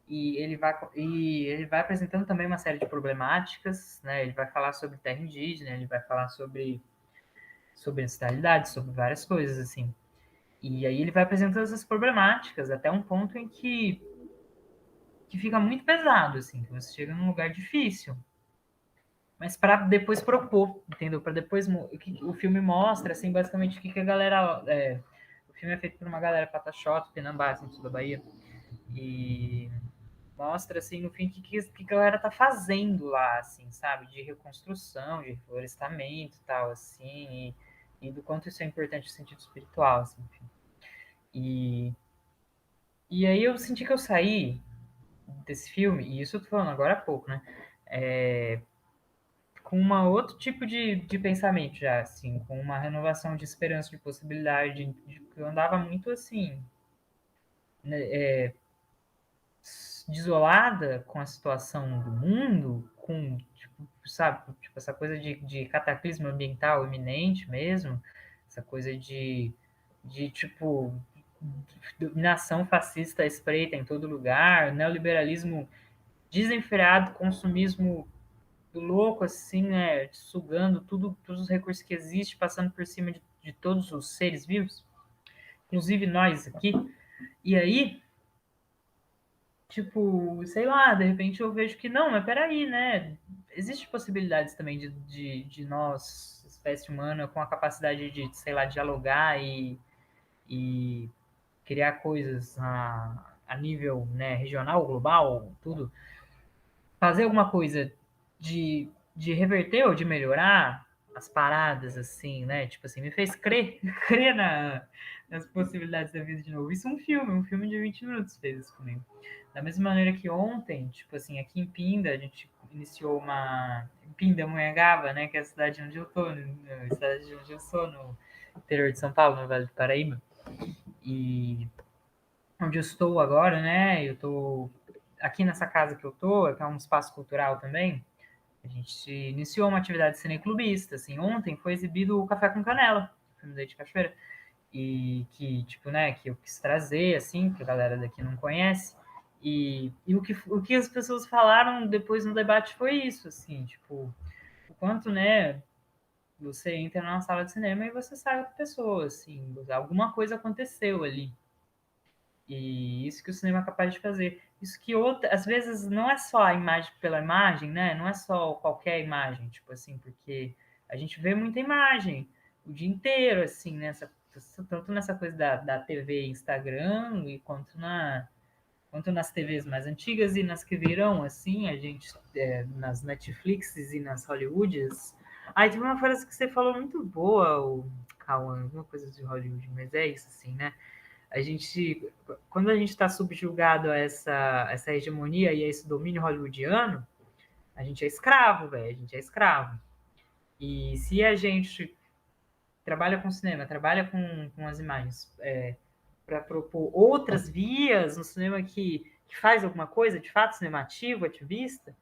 e ele vai apresentando também uma série de problemáticas, né? Ele vai falar sobre terra indígena, ele vai falar sobre ancestralidade, sobre várias coisas assim. E aí ele vai apresentando essas problemáticas até um ponto em que fica muito pesado, assim, que você chega num lugar difícil, mas para depois propor, entendeu? Para depois o filme mostra assim basicamente o que a galera o filme é feito por uma galera pataxota, Penambá, assim, sul da Bahia, e mostra assim no fim o que a galera tá fazendo lá, assim, sabe, de reconstrução, de reflorestamento, tal, assim, e do quanto isso é importante no sentido espiritual, assim, enfim. E aí eu senti que eu saí desse filme, e isso eu tô falando agora há pouco, né? Com uma outro tipo de pensamento já, assim, com uma renovação de esperança, de possibilidade, eu andava muito assim, né, desolada com a situação do mundo, com, tipo, sabe, tipo, essa coisa de cataclismo ambiental iminente mesmo, essa coisa tipo, dominação fascista espreita em todo lugar, neoliberalismo desenfreado, consumismo louco, assim, né? Sugando todos os recursos que existem, passando por cima de todos os seres vivos, inclusive nós aqui. E aí, tipo, sei lá, de repente eu vejo que não, mas peraí, né? Existem possibilidades também de nós, espécie humana, com a capacidade de, sei lá, dialogar e criar coisas a nível, né, regional, global, tudo, fazer alguma coisa de reverter ou de melhorar as paradas, assim, né? Tipo assim, me fez crer, crer nas possibilidades da vida de novo. Isso é um filme de 20 minutos fez isso comigo. Da mesma maneira que ontem, tipo assim, aqui em Pinda, a gente iniciou uma... Pindamonhangaba, né? Que é a cidade onde eu tô, a cidade onde eu sou, no interior de São Paulo, no Vale do Paraíba. E onde eu estou agora, né? Eu tô aqui nessa casa que eu tô, que é um espaço cultural também. A gente iniciou uma atividade cineclubista, assim. Ontem foi exibido o Café com Canela, filme da de Cachoeira, e que, tipo, né, que eu quis trazer, assim, que a galera daqui não conhece. E o que as pessoas falaram depois no debate foi isso, assim, tipo, o quanto, né, você entra numa sala de cinema e você sai outra pessoa, assim, alguma coisa aconteceu ali. E isso que o cinema é capaz de fazer. Isso que às vezes não é só a imagem pela imagem, né? Não é só qualquer imagem, tipo assim, porque a gente vê muita imagem o dia inteiro, assim, tanto nessa coisa da TV e Instagram, e quanto nas TVs mais antigas e nas que virão, assim, a gente, nas Netflixes e nas Hollywoods. Aí teve uma frase que você falou muito boa, o Cauã, alguma coisa de Hollywood, mas é isso, assim, né? A gente, quando a gente está subjugado a essa hegemonia e a esse domínio hollywoodiano, a gente é escravo, velho, a gente é escravo. E se a gente trabalha com cinema, trabalha com as imagens, para propor outras vias no cinema que faz alguma coisa, de fato, cinemativo, ativista,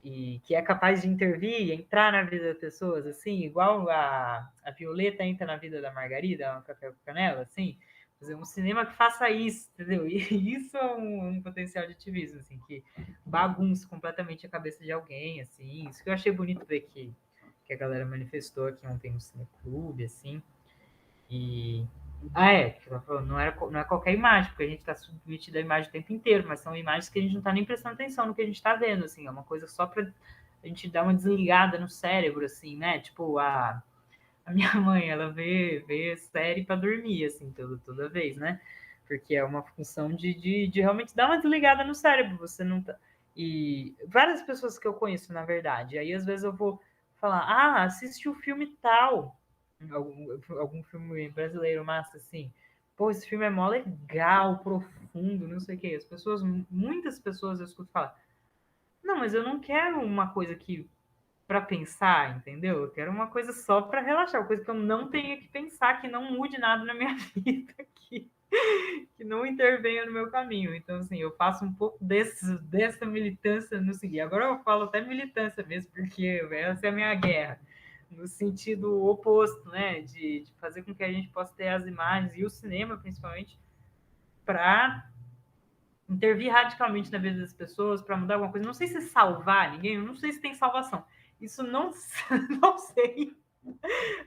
e que é capaz de intervir, entrar na vida das pessoas, assim, igual a Violeta entra na vida da Margarida, um Café com Canela, assim, fazer um cinema que faça isso, entendeu? E isso é um potencial de ativismo, assim, que bagunça completamente a cabeça de alguém, assim, isso que eu achei bonito ver que a galera manifestou aqui ontem no Cineclube, assim, e... que ela falou, não é qualquer imagem, porque a gente está submetido à imagem o tempo inteiro, mas são imagens que a gente não está nem prestando atenção no que a gente está vendo, assim, é uma coisa só para a gente dar uma desligada no cérebro, assim, né? Tipo, a minha mãe, ela vê série para dormir, assim, toda vez, né? Porque é uma função de realmente dar uma desligada no cérebro, você não tá... E várias pessoas que eu conheço, na verdade, aí às vezes eu vou falar, assiste o filme tal, algum filme brasileiro massa, assim, pô, esse filme é mó legal, profundo, não sei o que. Muitas pessoas eu escuto falar, não, mas eu não quero uma coisa que para pensar, entendeu? Eu quero uma coisa só para relaxar, uma coisa que eu não tenha que pensar, que não mude nada na minha vida, que não intervenha no meu caminho. Então, assim, eu faço um pouco dessa militância no seguinte. Agora eu falo até militância mesmo, porque essa é a minha guerra, no sentido oposto, né? De fazer com que a gente possa ter as imagens, e o cinema, principalmente, para intervir radicalmente na vida das pessoas, para mudar alguma coisa. Não sei se salvar ninguém, não sei se tem salvação. Isso não, não sei.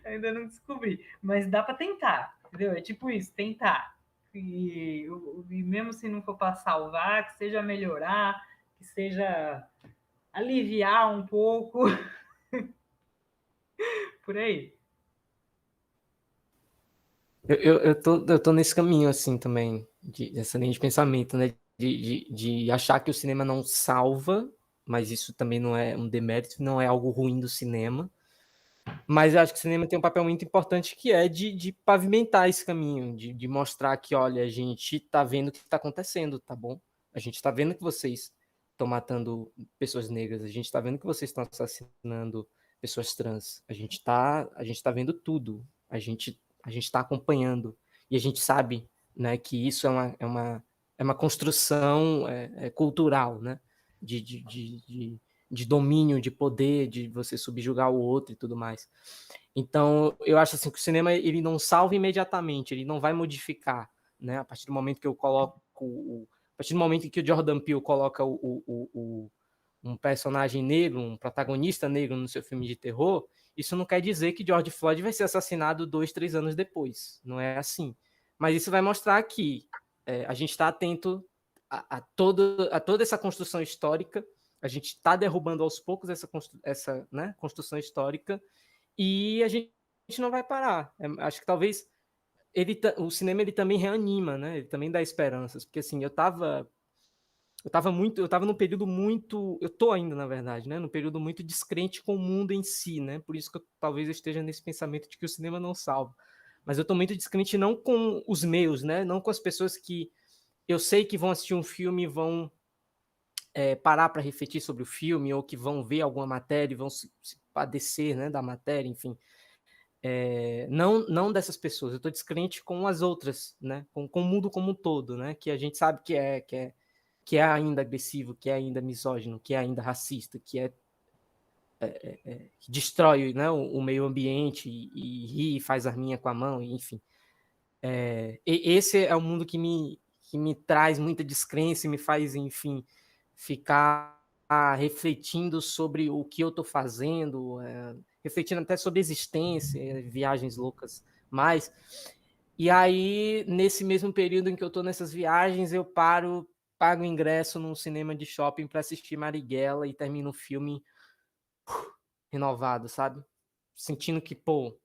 Ainda não descobri. Mas dá para tentar, entendeu? É tipo isso, tentar. E mesmo se não for para salvar, que seja melhorar, que seja aliviar um pouco. Por aí. Eu tô nesse caminho, assim, também, dessa linha de pensamento, né? De achar que o cinema não salva, mas isso também não é um demérito, não é algo ruim do cinema. Mas eu acho que o cinema tem um papel muito importante que é de pavimentar esse caminho, de mostrar que, olha, a gente tá vendo o que tá acontecendo, tá bom? A gente tá vendo que vocês estão matando pessoas negras, a gente tá vendo que vocês estão assassinando pessoas trans, a gente tá vendo tudo, a gente tá acompanhando, e a gente sabe, né, que isso é uma construção cultural, né, de, de, de, de domínio, de poder, de você subjugar o outro e tudo mais. Então, eu acho assim que o cinema ele não salva imediatamente, ele não vai modificar, né? A partir do momento que eu coloco a partir do momento em que o Jordan Peele coloca um personagem negro, um protagonista negro no seu filme de terror, isso não quer dizer que George Floyd vai ser assassinado 2, 3 anos depois. Não é assim. Mas isso vai mostrar que a gente está atento a toda essa construção histórica, a gente está derrubando aos poucos essa né, construção histórica, e a gente não vai parar. Acho que talvez o cinema ele também reanima, né? Ele também dá esperanças, porque assim, eu tava num período muito, eu tô ainda, na verdade, né, num período muito descrente com o mundo em si, né? Por isso que talvez eu esteja nesse pensamento de que o cinema não salva. Mas eu tô muito descrente não com os meus, né? Não com as pessoas que eu sei que vão assistir um filme e vão parar para refletir sobre o filme, ou que vão ver alguma matéria e vão se padecer, né, da matéria, enfim. Não dessas pessoas, eu estou descrente com as outras, né, com o mundo como um todo, né, que a gente sabe que é ainda agressivo, que é ainda misógino, que é ainda racista, que destrói, né, o meio ambiente e ri e faz arminha com a mão, enfim. Esse é o mundo que me traz muita descrença e me faz, enfim, ficar refletindo sobre o que eu estou fazendo, refletindo até sobre existência, viagens loucas, mas... E aí, nesse mesmo período em que eu estou nessas viagens, eu pago ingresso num cinema de shopping para assistir Marighella e termino o filme renovado, sabe? Sentindo que, pô,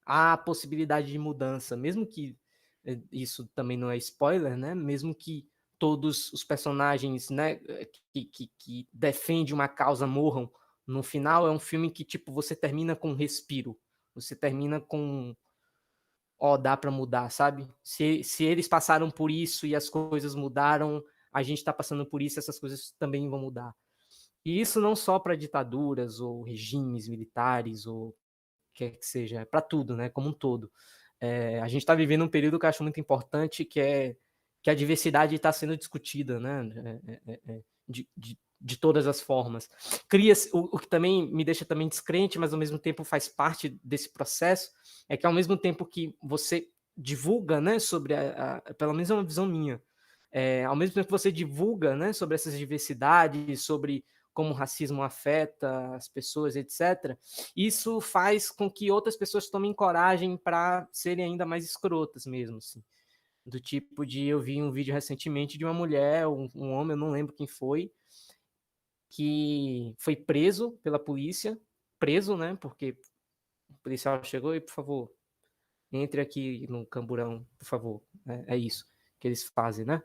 há possibilidade de mudança, mesmo que isso também não é spoiler, né? Mesmo que todos os personagens, né, que defendem uma causa morram, no final é um filme que, tipo, você termina com um respiro, você termina com dá para mudar, sabe? Se eles passaram por isso e as coisas mudaram, a gente está passando por isso, essas coisas também vão mudar. E isso não só para ditaduras ou regimes militares ou quer que seja, é para tudo, né? Como um todo. A gente está vivendo um período que eu acho muito importante, que é que a diversidade está sendo discutida, né? De todas as formas. Cria-se, o que também me deixa também descrente, mas ao mesmo tempo faz parte desse processo, é que ao mesmo tempo que você divulga, né, sobre pelo menos é uma visão minha, ao mesmo tempo que você divulga, né, sobre essas diversidades, sobre como o racismo afeta as pessoas, etc., isso faz com que outras pessoas tomem coragem para serem ainda mais escrotas mesmo, assim. Do tipo de, eu vi um vídeo recentemente de uma mulher, um homem, eu não lembro quem foi, que foi preso pela polícia, né, porque o policial chegou e, por favor, entre aqui no camburão, por favor. É isso que eles fazem, né?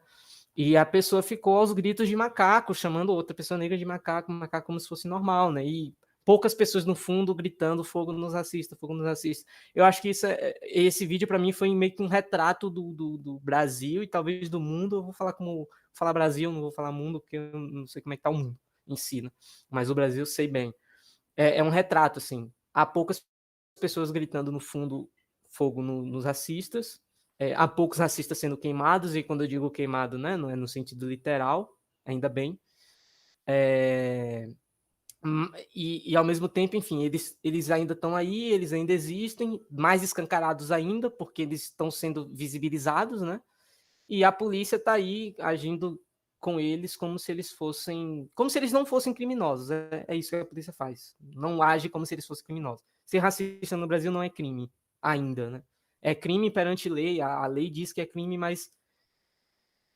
E a pessoa ficou aos gritos de macaco, chamando outra pessoa negra de macaco como se fosse normal, né? E poucas pessoas no fundo gritando fogo nos racistas, fogo nos racistas. Eu acho que esse vídeo para mim foi meio que um retrato do Brasil e talvez do mundo. Eu vou falar Brasil, não vou falar mundo, porque eu não sei como é que tá o mundo em si, né? Mas o Brasil sei bem. É um retrato, assim. Há poucas pessoas gritando no fundo fogo nos racistas, há poucos racistas sendo queimados, e quando eu digo queimado, né, não é no sentido literal, ainda bem. E ao mesmo tempo, enfim, eles ainda estão aí, eles ainda existem, mais escancarados ainda, porque eles estão sendo visibilizados, né? E a polícia está aí agindo com eles como se eles não fossem criminosos. É isso que a polícia faz. Não age como se eles fossem criminosos. Ser racista no Brasil não é crime ainda, né? É crime perante lei, a lei diz que é crime, mas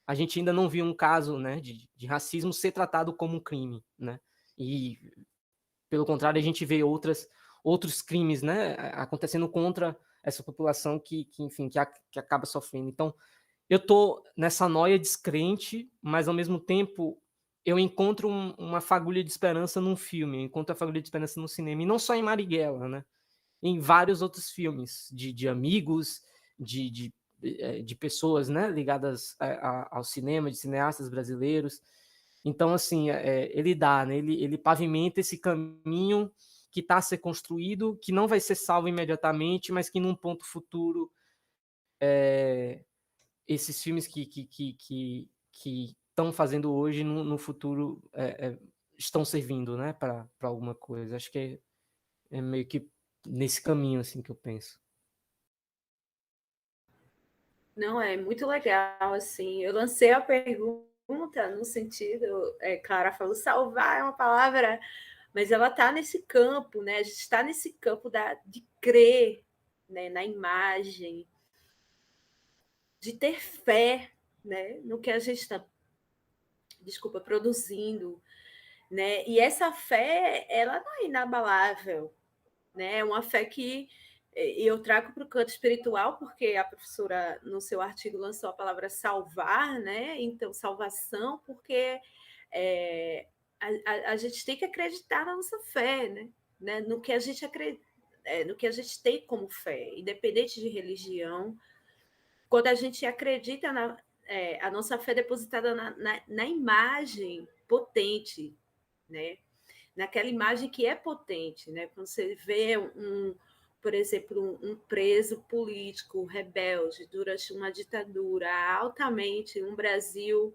a gente ainda não viu um caso, né, de racismo ser tratado como um crime, né? E, pelo contrário, a gente vê outros crimes, né, acontecendo contra essa população enfim, que acaba sofrendo. Então, eu tô nessa noia descrente, mas ao mesmo tempo eu encontro uma fagulha de esperança num filme, eu encontro a fagulha de esperança no cinema, e não só em Marighella, né? Em vários outros filmes, de amigos, de pessoas, né, ligadas ao cinema, de cineastas brasileiros. Então, assim, ele dá, né? Ele pavimenta esse caminho que está a ser construído, que não vai ser salvo imediatamente, mas que num ponto futuro esses filmes que estão fazendo hoje, no futuro, estão servindo, né, para alguma coisa. Acho que é meio que nesse caminho assim que eu penso. Não, é muito legal, assim. Eu lancei a pergunta pergunta no sentido, Clara falou, salvar é uma palavra, mas ela está nesse campo, né? A gente está nesse campo de crer, né, na imagem, de ter fé, né, no que a gente está, produzindo, né? E essa fé, ela não é inabalável, né? É uma fé que eu trago para o canto espiritual, porque a professora, no seu artigo, lançou a palavra salvar, né? Então, salvação, porque é, a gente tem que acreditar na nossa fé, né? No que a gente acredita, no que a gente tem como fé, independente de religião. Quando a gente acredita a nossa fé é depositada na imagem potente, né? Naquela imagem que é potente, né? Quando você vê por exemplo, um preso político rebelde durante uma ditadura, altamente um Brasil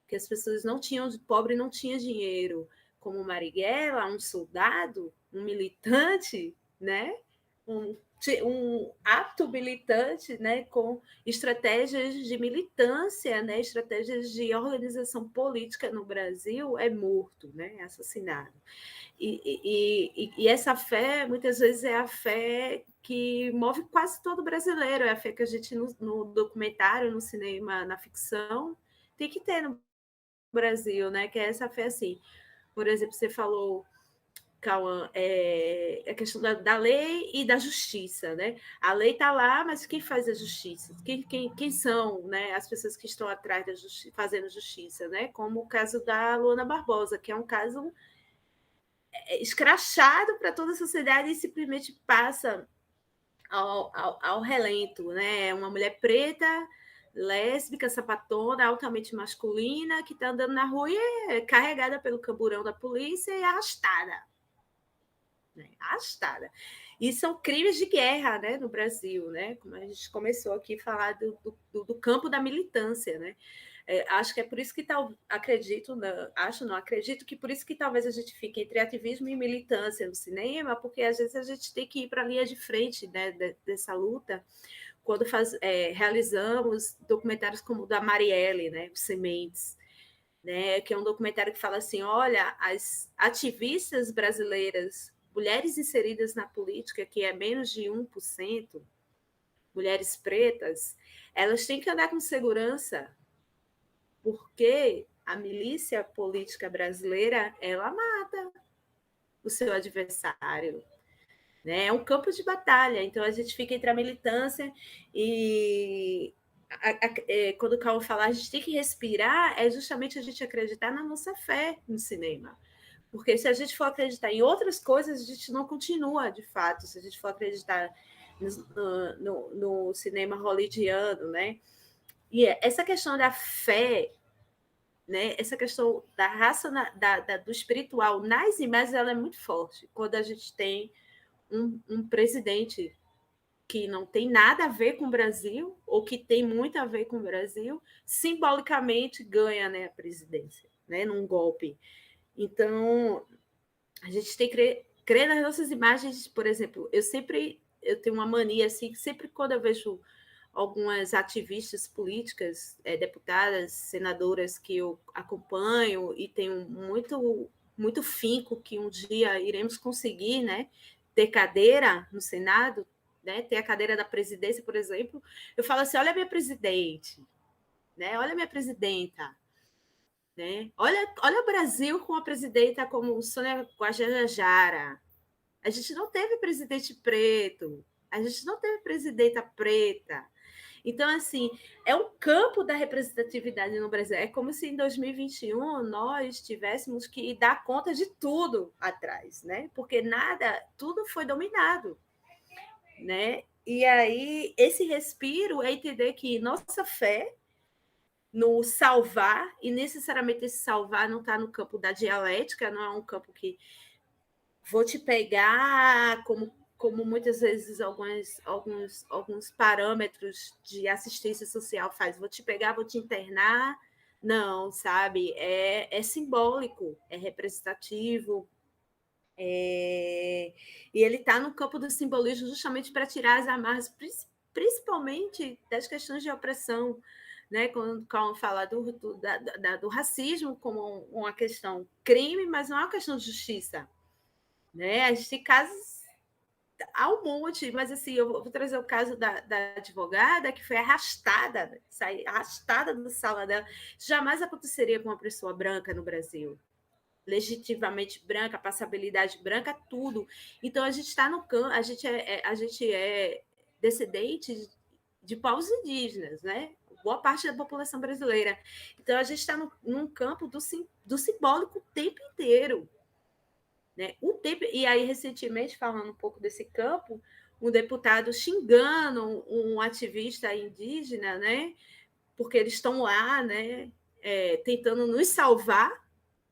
que as pessoas não tinham, pobre não tinha dinheiro, como Marighella, um soldado, um militante, né? Um ato militante, né, com estratégias de militância, né, estratégias de organização política no Brasil, é morto, né, é assassinado. E essa fé, muitas vezes, é a fé que move quase todo brasileiro, é a fé que a gente, no documentário, no cinema, na ficção, tem que ter no Brasil, né, que é essa fé assim. Por exemplo, você falou, Cauã, a questão da lei e da justiça, né? A lei está lá, mas quem faz a justiça? Quem são, né, as pessoas que estão atrás da fazendo justiça, né? Como o caso da Luana Barbosa, que é um caso escrachado para toda a sociedade e simplesmente passa ao relento, né? Uma mulher preta, lésbica, sapatona, altamente masculina, que está andando na rua e é carregada pelo camburão da polícia e arrastada. Né? Arrastada. E são crimes de guerra, né, no Brasil, né? Como a gente começou aqui a falar do campo da militância, né? Acho que é por isso que acredito, não acredito que por isso que talvez a gente fique entre ativismo e militância no cinema, porque às vezes a gente tem que ir para a linha de frente, né, dessa luta, quando realizamos documentários como o da Marielle, né, Os Sementes, né, que é um documentário que fala assim, olha, as ativistas brasileiras, mulheres inseridas na política, que é menos de 1%, mulheres pretas, elas têm que andar com segurança, porque a milícia política brasileira, ela mata o seu adversário. Né? É um campo de batalha, então a gente fica entre a militância e quando o Cauã fala a gente tem que respirar, é justamente a gente acreditar na nossa fé no cinema. Porque se a gente for acreditar em outras coisas, a gente não continua, de fato. Se a gente for acreditar no cinema hollywoodiano, né? E essa questão da fé, né? Essa questão da raça, do espiritual nas imagens, ela é muito forte. Quando a gente tem um presidente que não tem nada a ver com o Brasil, ou que tem muito a ver com o Brasil, simbolicamente ganha, né, a presidência, né, num golpe. Então, a gente tem que crer nas nossas imagens. Por exemplo, eu tenho uma mania assim, que sempre quando eu vejo algumas ativistas políticas, deputadas, senadoras que eu acompanho e tenho muito finco que um dia iremos conseguir, né, ter cadeira no Senado, né, ter a cadeira da presidência, por exemplo, eu falo assim, olha a minha presidente, né, olha a minha presidenta, né, olha o Brasil com a presidenta como Sônia Guajajara. A gente não teve presidente preto, a gente não teve presidenta preta. Então, assim, é um campo da representatividade no Brasil. É como se em 2021 nós tivéssemos que dar conta de tudo atrás, né? Porque tudo foi dominado, né? E aí, esse respiro é entender que nossa fé no salvar, e necessariamente esse salvar não está no campo da dialética, não é um campo que vou te pegar como muitas vezes alguns parâmetros de assistência social faz, vou te pegar, vou te internar. Não, sabe? É simbólico, é representativo, e ele está no campo do simbolismo justamente para tirar as amarras, principalmente das questões de opressão, né? Quando fala do racismo como uma questão crime, mas não é uma questão de justiça, né? A gente tem casos há um monte, mas assim, eu vou trazer o caso da advogada que foi arrastada, arrastada da sala dela. Jamais aconteceria com uma pessoa branca no Brasil. Legitimamente branca, passabilidade branca, tudo. Então a gente está no campo, a gente é descendente de povos indígenas, né? Boa parte da população brasileira. Então a gente está num campo do simbólico o tempo inteiro. Né? E aí, recentemente, falando um pouco desse campo, um deputado xingando um ativista indígena, né? Porque eles estão lá, né? Tentando nos salvar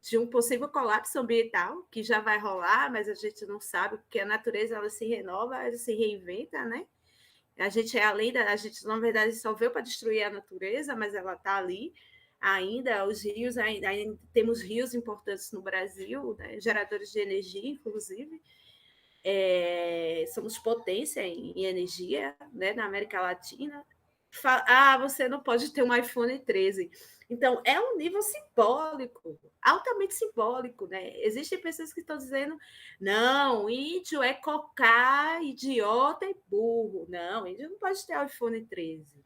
de um possível colapso ambiental, que já vai rolar, mas a gente não sabe, porque a natureza ela se renova, ela se reinventa, né? A gente a gente, na verdade, só veio para destruir a natureza, mas ela está ali ainda, os rios, ainda temos rios importantes no Brasil, né, geradores de energia, inclusive. Somos potência em energia, né, na América Latina. Você não pode ter um iPhone 13. Então, é um nível simbólico, altamente simbólico, né? Existem pessoas que estão dizendo, não, índio é cocá, idiota e burro. Não, índio não pode ter iPhone 13.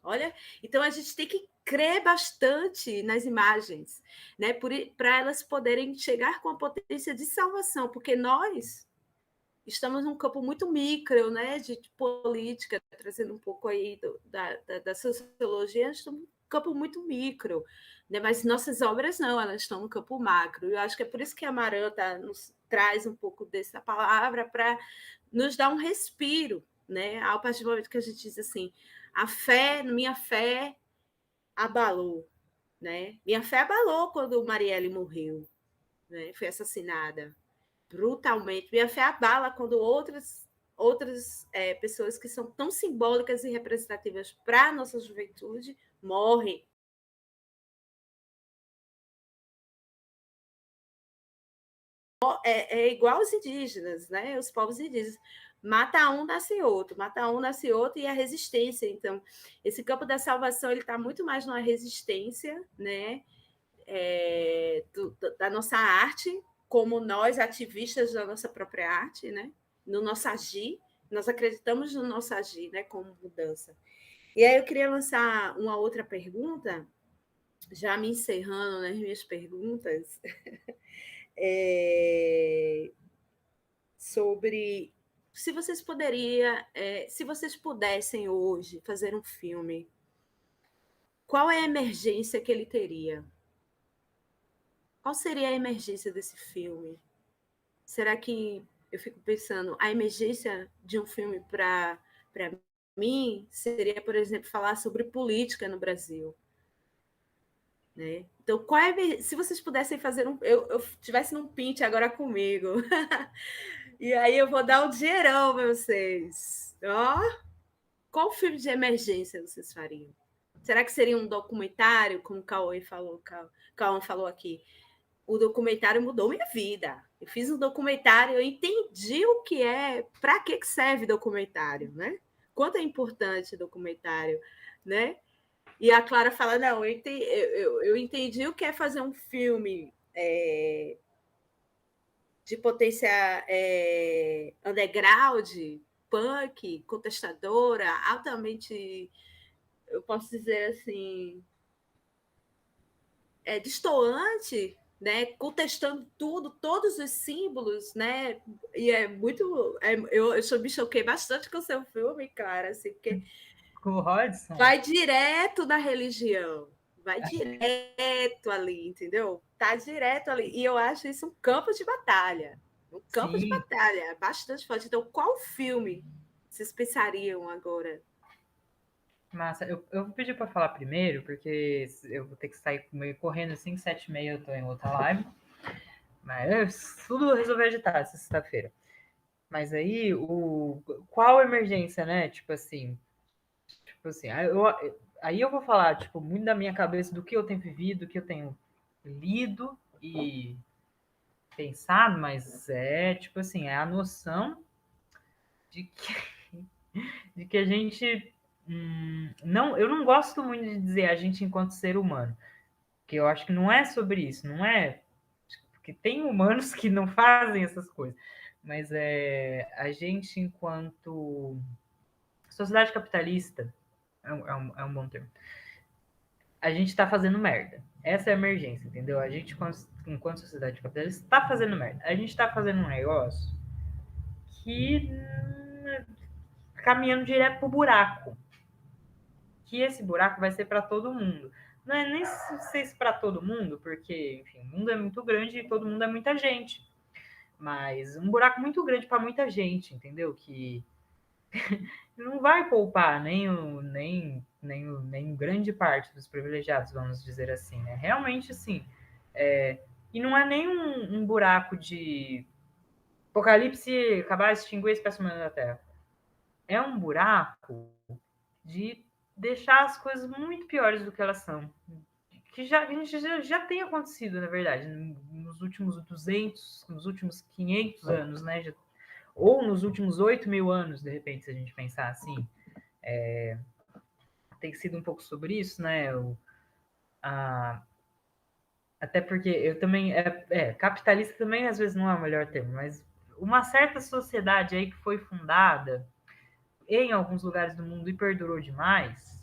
Olha, então a gente tem que crer bastante nas imagens, né? Para elas poderem chegar com a potência de salvação, porque nós estamos num campo muito micro, né, de política, trazendo um pouco aí da sociologia, estamos num campo muito micro, né, mas nossas obras não, elas estão no campo macro. Eu acho que é por isso que a Maranta nos traz um pouco dessa palavra para nos dar um respiro, né, a partir do momento que a gente diz assim, minha fé abalou, né? Minha fé abalou quando Marielle morreu, né? Foi assassinada brutalmente. Minha fé abala quando outras pessoas que são tão simbólicas e representativas para a nossa juventude morrem. É igual os indígenas, né? Os povos indígenas. Mata um, nasce outro, mata um, nasce outro, e a resistência. Então, esse campo da salvação ele está muito mais numa resistência, né? Da nossa arte, como nós, ativistas da nossa própria arte, né? No nosso agir, nós acreditamos no nosso agir, né? Como mudança. E aí eu queria lançar uma outra pergunta, já me encerrando nas minhas perguntas, sobre se vocês se vocês pudessem hoje fazer um filme, qual é a emergência que ele teria? Qual seria a emergência desse filme? Será que eu fico pensando, a emergência de um filme para mim seria, por exemplo, falar sobre política no Brasil, né? Então, se vocês pudessem fazer eu tivesse num pint agora comigo, e aí eu vou dar um dinheirão para vocês. Qual filme de emergência vocês fariam? Será que seria um documentário, como o Cauã falou aqui? O documentário mudou minha vida. Eu fiz um documentário, eu entendi o que para que serve documentário, né? Quanto é importante documentário, né? E a Clara fala, não, eu entendi o que é fazer um filme de potência underground, punk, contestadora, altamente, eu posso dizer assim, destoante, né, contestando tudo, todos os símbolos, né, e é muito, eu me choquei bastante com o seu filme, cara, assim, porque Com o Hodgson? vai direto na religião, vai direto ali, entendeu? Tá direto ali, e eu acho isso um campo de batalha, Sim. bastante forte. Então, qual filme vocês pensariam agora? Massa, eu vou pedir para falar primeiro, porque eu vou ter que sair meio correndo assim, 7h30 eu tô em outra live. Mas tudo resolver agitar essa sexta-feira. Mas aí, qual emergência, né? Tipo assim, aí eu vou falar, tipo, muito da minha cabeça, do que eu tenho vivido, do que eu tenho lido e pensado, mas tipo assim, é a noção de que a gente não, eu não gosto muito de dizer a gente enquanto ser humano, porque eu acho que não é sobre isso, não é, porque tem humanos que não fazem essas coisas, mas a gente enquanto sociedade capitalista é um bom termo. A gente está fazendo merda. Essa é a emergência, entendeu? A gente, enquanto sociedade capitalista, está fazendo merda. A gente está fazendo um negócio que caminhando direto pro buraco. Que esse buraco vai ser para todo mundo. Não é nem sei se para todo mundo, porque, enfim, o mundo é muito grande e todo mundo é muita gente. Mas um buraco muito grande para muita gente, entendeu? Que não vai poupar nem grande parte dos privilegiados, vamos dizer assim, né? Realmente, assim, e não é nem um buraco de apocalipse, acabar de extinguir a espécie humana da Terra. É um buraco de deixar as coisas muito piores do que elas são. Que a gente já tem acontecido, na verdade, nos últimos 200, nos últimos 500 anos, né? Ou nos últimos 8.000 anos, de repente, se a gente pensar assim. Tem sido um pouco sobre isso, né? Até porque eu também... capitalista também, às vezes, não é o melhor termo, mas uma certa sociedade aí que foi fundada em alguns lugares do mundo e perdurou demais,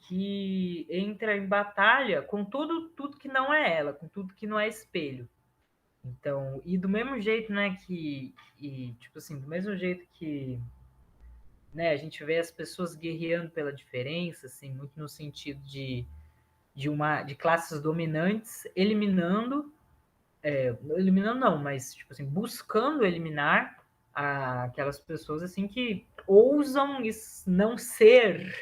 que entra em batalha com tudo que não é ela, com tudo que não é espelho. Então, e do mesmo jeito, né, tipo assim, do mesmo jeito que, né, a gente vê as pessoas guerreando pela diferença, assim, muito no sentido de classes dominantes eliminando não, mas tipo assim, buscando eliminar aquelas pessoas assim que ousam não ser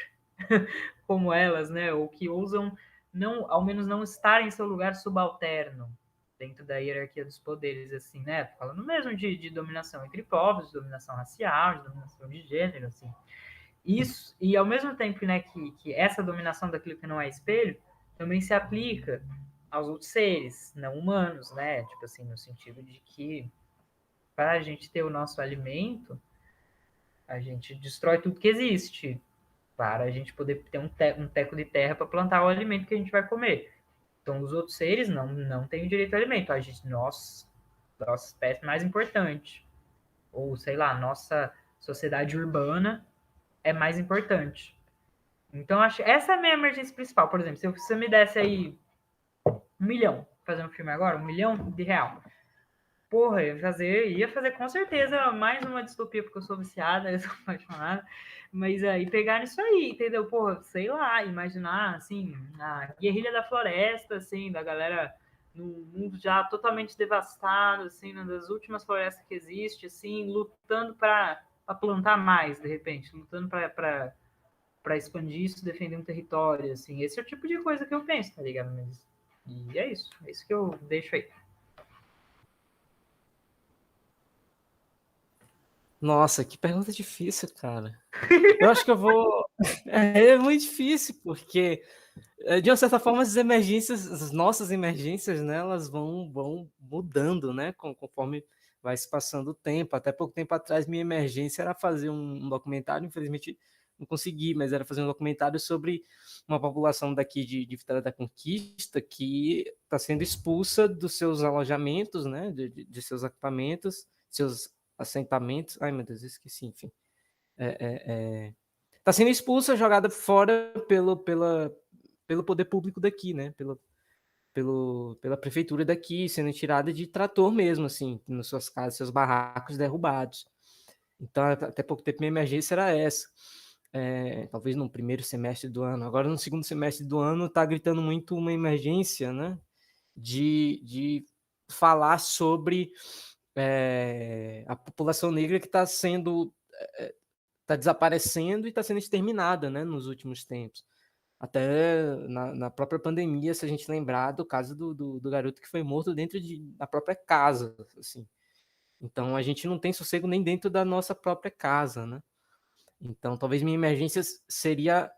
como elas, né? Ou que ousam não, ao menos não estar em seu lugar subalterno dentro da hierarquia dos poderes, assim, né? Falando mesmo de dominação entre povos, de dominação racial, de dominação de gênero, assim. Isso, e ao mesmo tempo, né, que essa dominação daquilo que não é espelho também se aplica aos outros seres não humanos, né? Tipo assim, no sentido de que para a gente ter o nosso alimento, a gente destrói tudo que existe para a gente poder ter um teco de terra para plantar o alimento que a gente vai comer. Então, os outros seres não têm o direito ao alimento. A gente, nossa espécie mais importante. Ou, sei lá, nossa sociedade urbana é mais importante. Então, acho essa é a minha emergência principal. Por exemplo, se você me desse aí 1 milhão, fazendo um filme agora, 1 milhão de real. Porra, ia fazer com certeza mais uma distopia, porque eu sou viciada, eu sou apaixonada. Mas aí pegar nisso aí, entendeu? Porra, sei lá, imaginar, assim, a guerrilha da floresta, assim, da galera no mundo já totalmente devastado, assim, uma das últimas florestas que existe, assim, lutando para plantar mais, de repente, lutando para expandir isso, defender um território, assim. Esse é o tipo de coisa que eu penso, tá ligado? E é isso que eu deixo aí. Nossa, que pergunta difícil, cara. Eu acho que eu vou... É muito difícil, porque, de uma certa forma, as nossas emergências, né, elas vão mudando, né, conforme vai se passando o tempo. Até pouco tempo atrás, minha emergência era fazer um documentário, infelizmente não consegui, mas era fazer um documentário sobre uma população daqui de Vitória da Conquista que está sendo expulsa dos seus alojamentos, né, de seus equipamentos, seus assentamentos. Ai, meu Deus, esqueci, enfim. Está sendo expulsa, jogada fora pelo poder público daqui, né? Pela prefeitura daqui, sendo tirada de trator mesmo, assim, nas suas casas, seus barracos derrubados. Então, até pouco tempo, minha emergência era essa. Talvez no primeiro semestre do ano. Agora, no segundo semestre do ano, está gritando muito uma emergência, né? De falar sobre a população negra que está sendo... está desaparecendo e está sendo exterminada, né, nos últimos tempos. Até na própria pandemia, se a gente lembrar do caso do garoto que foi morto dentro da própria casa, assim. Então, a gente não tem sossego nem dentro da nossa própria casa, né? Então, talvez minha emergência seria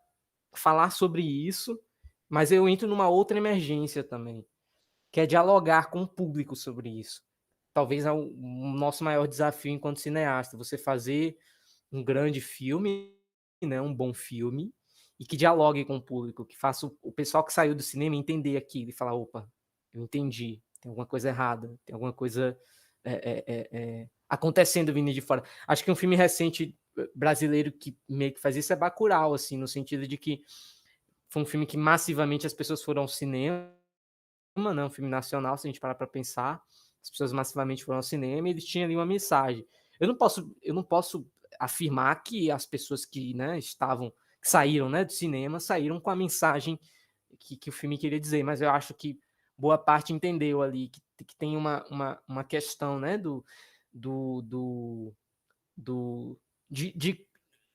falar sobre isso, mas eu entro numa outra emergência também, que é dialogar com o público sobre isso. Talvez é o nosso maior desafio enquanto cineasta, você fazer um grande filme, né, um bom filme, e que dialogue com o público, que faça o pessoal que saiu do cinema entender aquilo e falar, opa, eu entendi, tem alguma coisa errada, tem alguma coisa acontecendo vindo de fora. Acho que um filme recente brasileiro que meio que faz isso é Bacurau, assim, no sentido de que foi um filme que massivamente as pessoas foram ao cinema, né, um filme nacional, se a gente parar para pensar, as pessoas massivamente foram ao cinema e eles tinham ali uma mensagem. Eu não posso afirmar que as pessoas que, né, que saíram, né, do cinema, saíram com a mensagem que o filme queria dizer, mas eu acho que boa parte entendeu ali que tem uma questão, né,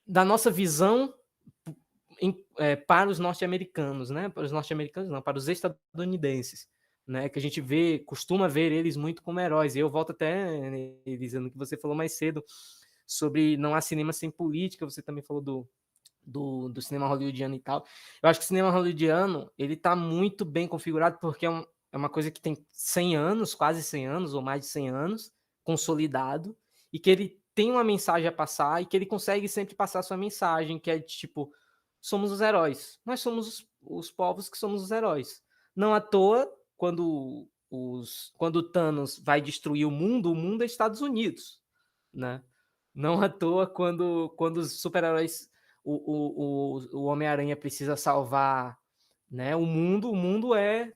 da nossa visão para os norte-americanos, né? Para os norte-americanos não, para os estadunidenses, né? Que a gente costuma ver eles muito como heróis. E eu volto até, Elisa, no que você falou mais cedo sobre não há cinema sem política. Você também falou do cinema hollywoodiano e tal. Eu acho que o cinema hollywoodiano ele está muito bem configurado porque é uma coisa que tem 100 anos, quase 100 anos ou mais de 100 anos, consolidado, e que ele tem uma mensagem a passar e que ele consegue sempre passar a sua mensagem, que é tipo, somos os heróis. Nós somos os povos que somos os heróis. Não à toa, quando o Thanos vai destruir o mundo é Estados Unidos, né? Não à toa, quando os super-heróis, o Homem-Aranha precisa salvar, né, o mundo é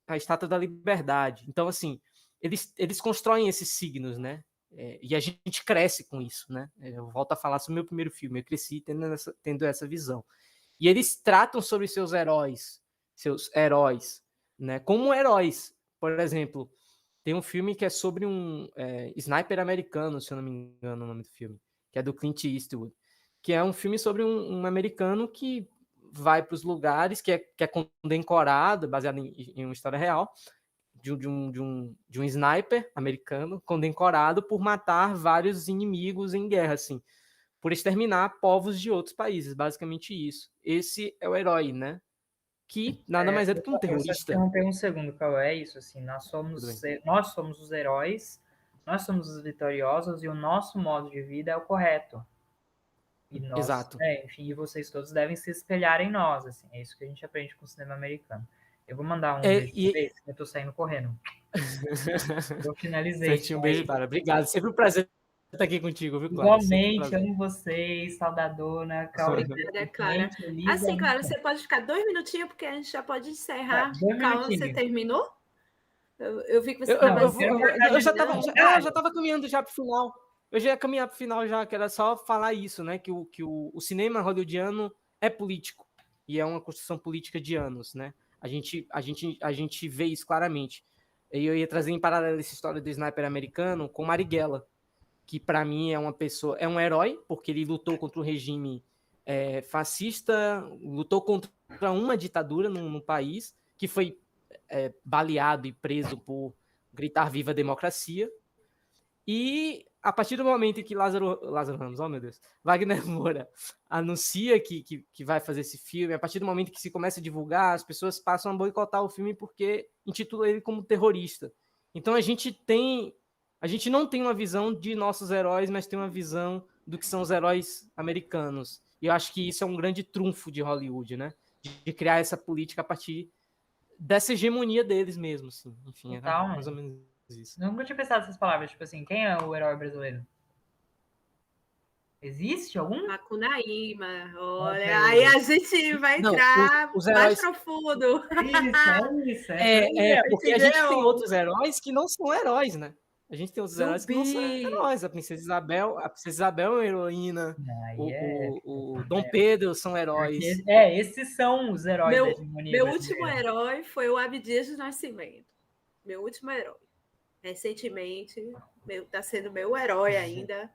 a Estátua da Liberdade. Então, assim, eles constroem esses signos, né? E a gente cresce com isso, né? Eu volto a falar sobre o meu primeiro filme, eu cresci tendo essa visão. E eles tratam sobre seus heróis, né? Como heróis. Por exemplo, tem um filme que é sobre um sniper americano, se eu não me engano o nome do filme, que é do Clint Eastwood, que é um filme sobre um americano que vai para os lugares, que é condecorado, baseado em uma história real, de um sniper americano condecorado por matar vários inimigos em guerra, assim, por exterminar povos de outros países, basicamente isso. Esse é o herói, né? Que nada mais é do que um terrorista. Eu só te interromper um segundo, Cauê, é isso, assim, nós somos os heróis, nós somos os vitoriosos e o nosso modo de vida é o correto. E nós, exato. Enfim, e vocês todos devem se espelhar em nós, assim, é isso que a gente aprende com o cinema americano. Eu vou mandar um beijo pra vocês, eu tô saindo correndo. Eu finalizei. Certinho, um beijo, cara. Obrigado, sempre um prazer estar aqui contigo, viu, Clara? Igualmente, amo vocês, saudadona, Cauê. Clara. Assim, Clara, você pode ficar 2 minutinhos, porque a gente já pode encerrar. Cauã, você terminou? Eu vi que você estava... Eu já estava caminhando já para o final. Eu já ia caminhar para o final já, que era só falar isso, né? Que o cinema hollywoodiano é político. E é uma construção política de anos, né? A gente vê isso claramente. E eu ia trazer em paralelo essa história do sniper americano com Marighella, que para mim é um herói, porque ele lutou contra o regime fascista, lutou contra uma ditadura no país, que foi baleado e preso por gritar viva a democracia. E a partir do momento em que Lázaro Ramos, oh meu Deus, Wagner Moura anuncia que vai fazer esse filme, a partir do momento que se começa a divulgar, as pessoas passam a boicotar o filme porque intitula ele como terrorista. Então a gente não tem uma visão de nossos heróis, mas tem uma visão do que são os heróis americanos. E eu acho que isso é um grande trunfo de Hollywood, né? De criar essa política a partir dessa hegemonia deles mesmos, assim. Enfim, era mais ou menos isso. Nunca tinha pensado nessas palavras, tipo assim, quem é o herói brasileiro? Existe algum? Macunaíma, olha, aí a gente vai entrar os heróis... mais profundo. Isso. Porque a gente tem outros heróis que não são heróis, né? A gente tem outros heróis que não são heróis. A Princesa Isabel é uma heroína. O Dom Pedro são heróis. Esses são os heróis da hegemonia Meu último herói foi o Abdias do Nascimento. Meu último herói. Recentemente, está sendo meu herói ainda,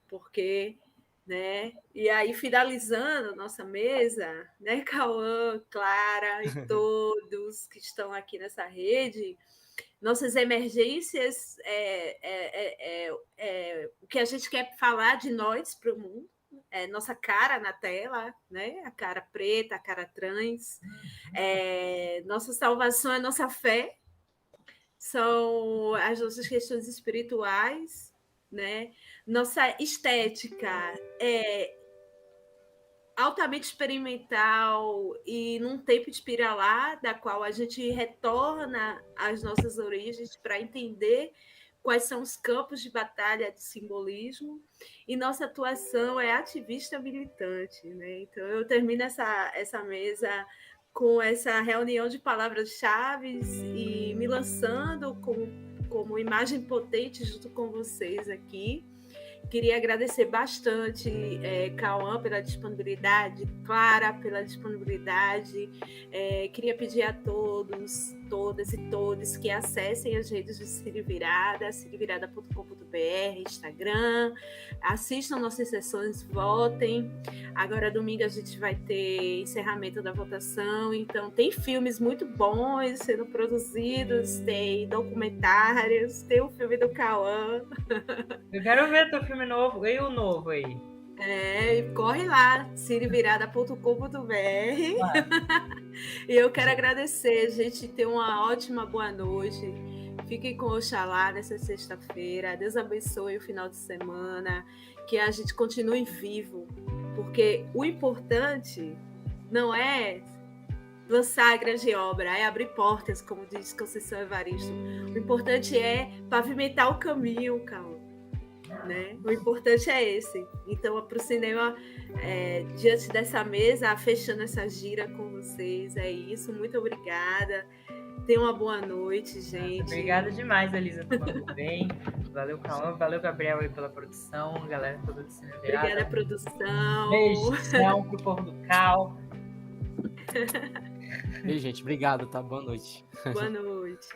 porque, né? E aí, finalizando nossa mesa, né, Cauã, Clara e todos que estão aqui nessa rede, nossas emergências o que a gente quer falar de nós para o mundo, nossa cara na tela, né? A cara preta, a cara trans, nossa salvação é nossa fé, são as nossas questões espirituais, né? Nossa estética é altamente experimental e num tempo espiralar, da qual a gente retorna às nossas origens para entender quais são os campos de batalha de simbolismo, e nossa atuação é ativista militante, né? Então eu termino essa mesa com essa reunião de palavras-chave e me lançando como imagem potente junto com vocês aqui. Queria agradecer bastante, Cauã, pela disponibilidade, Clara, pela disponibilidade. Queria pedir a todos, todas e todos que acessem as redes de Cine Virada, cinevirada.com.br, Instagram, assistam nossas sessões, votem. Agora, domingo, a gente vai ter encerramento da votação, então tem filmes muito bons sendo produzidos, tem documentários, tem o filme do Cauã. Eu quero ver teu filme novo, e o novo aí. Corre lá, cinevirada.com.br. E eu quero agradecer, gente, ter uma ótima boa noite. Fiquem com Oxalá nessa sexta-feira. Deus abençoe o final de semana, que a gente continue vivo, porque o importante não é lançar a grande obra, é abrir portas, como diz Conceição Evaristo. O importante é pavimentar o caminho, calma. Né? O importante é esse. Então, para o cinema, diante dessa mesa, fechando essa gira com vocês, é isso. Muito obrigada. Tenha uma boa noite, gente. Obrigada demais, Elisa, por mandar bem. Valeu, Cauã. Valeu, Gabriel, aí pela produção. Galera toda do Cine Virada. Obrigada, produção. Beijão pro povo do Cal. Beijo, gente. Obrigado, tá? Boa noite. Boa noite.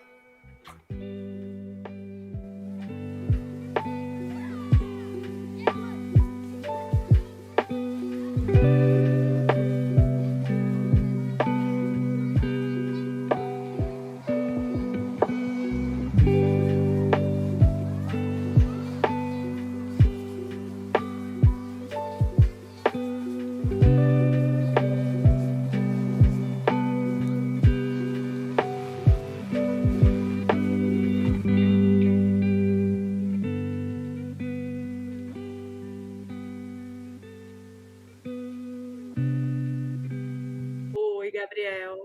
Oi, Gabriel.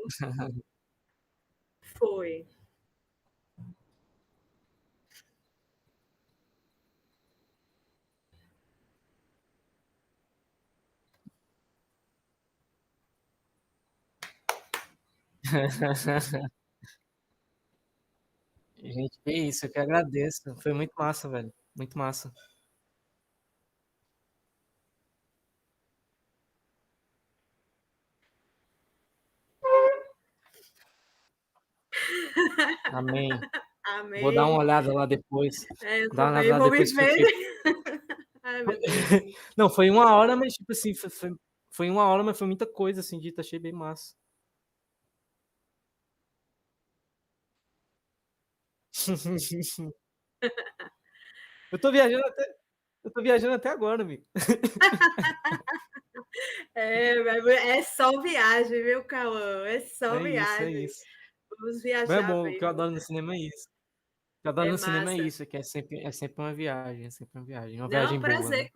Foi. Gente, que isso, eu que agradeço. Foi muito massa, velho. Muito massa. Amém. Amém. Vou dar uma olhada lá depois. Eu Dar uma também olhada vou me depois. ver. Ai, meu Deus. Não, foi 1 hora, mas tipo assim, foi 1 hora, mas foi muita coisa assim dita, achei bem massa. Eu tô viajando até agora, amigo. É só viagem, viu, Cauã? É só viagem. Isso. Vamos Mas viajar é bom, o mesmo. que eu adoro no cinema é isso. O que eu adoro É no cinema é massa. isso, que é sempre uma viagem, uma Não, viagem boa, prazer né?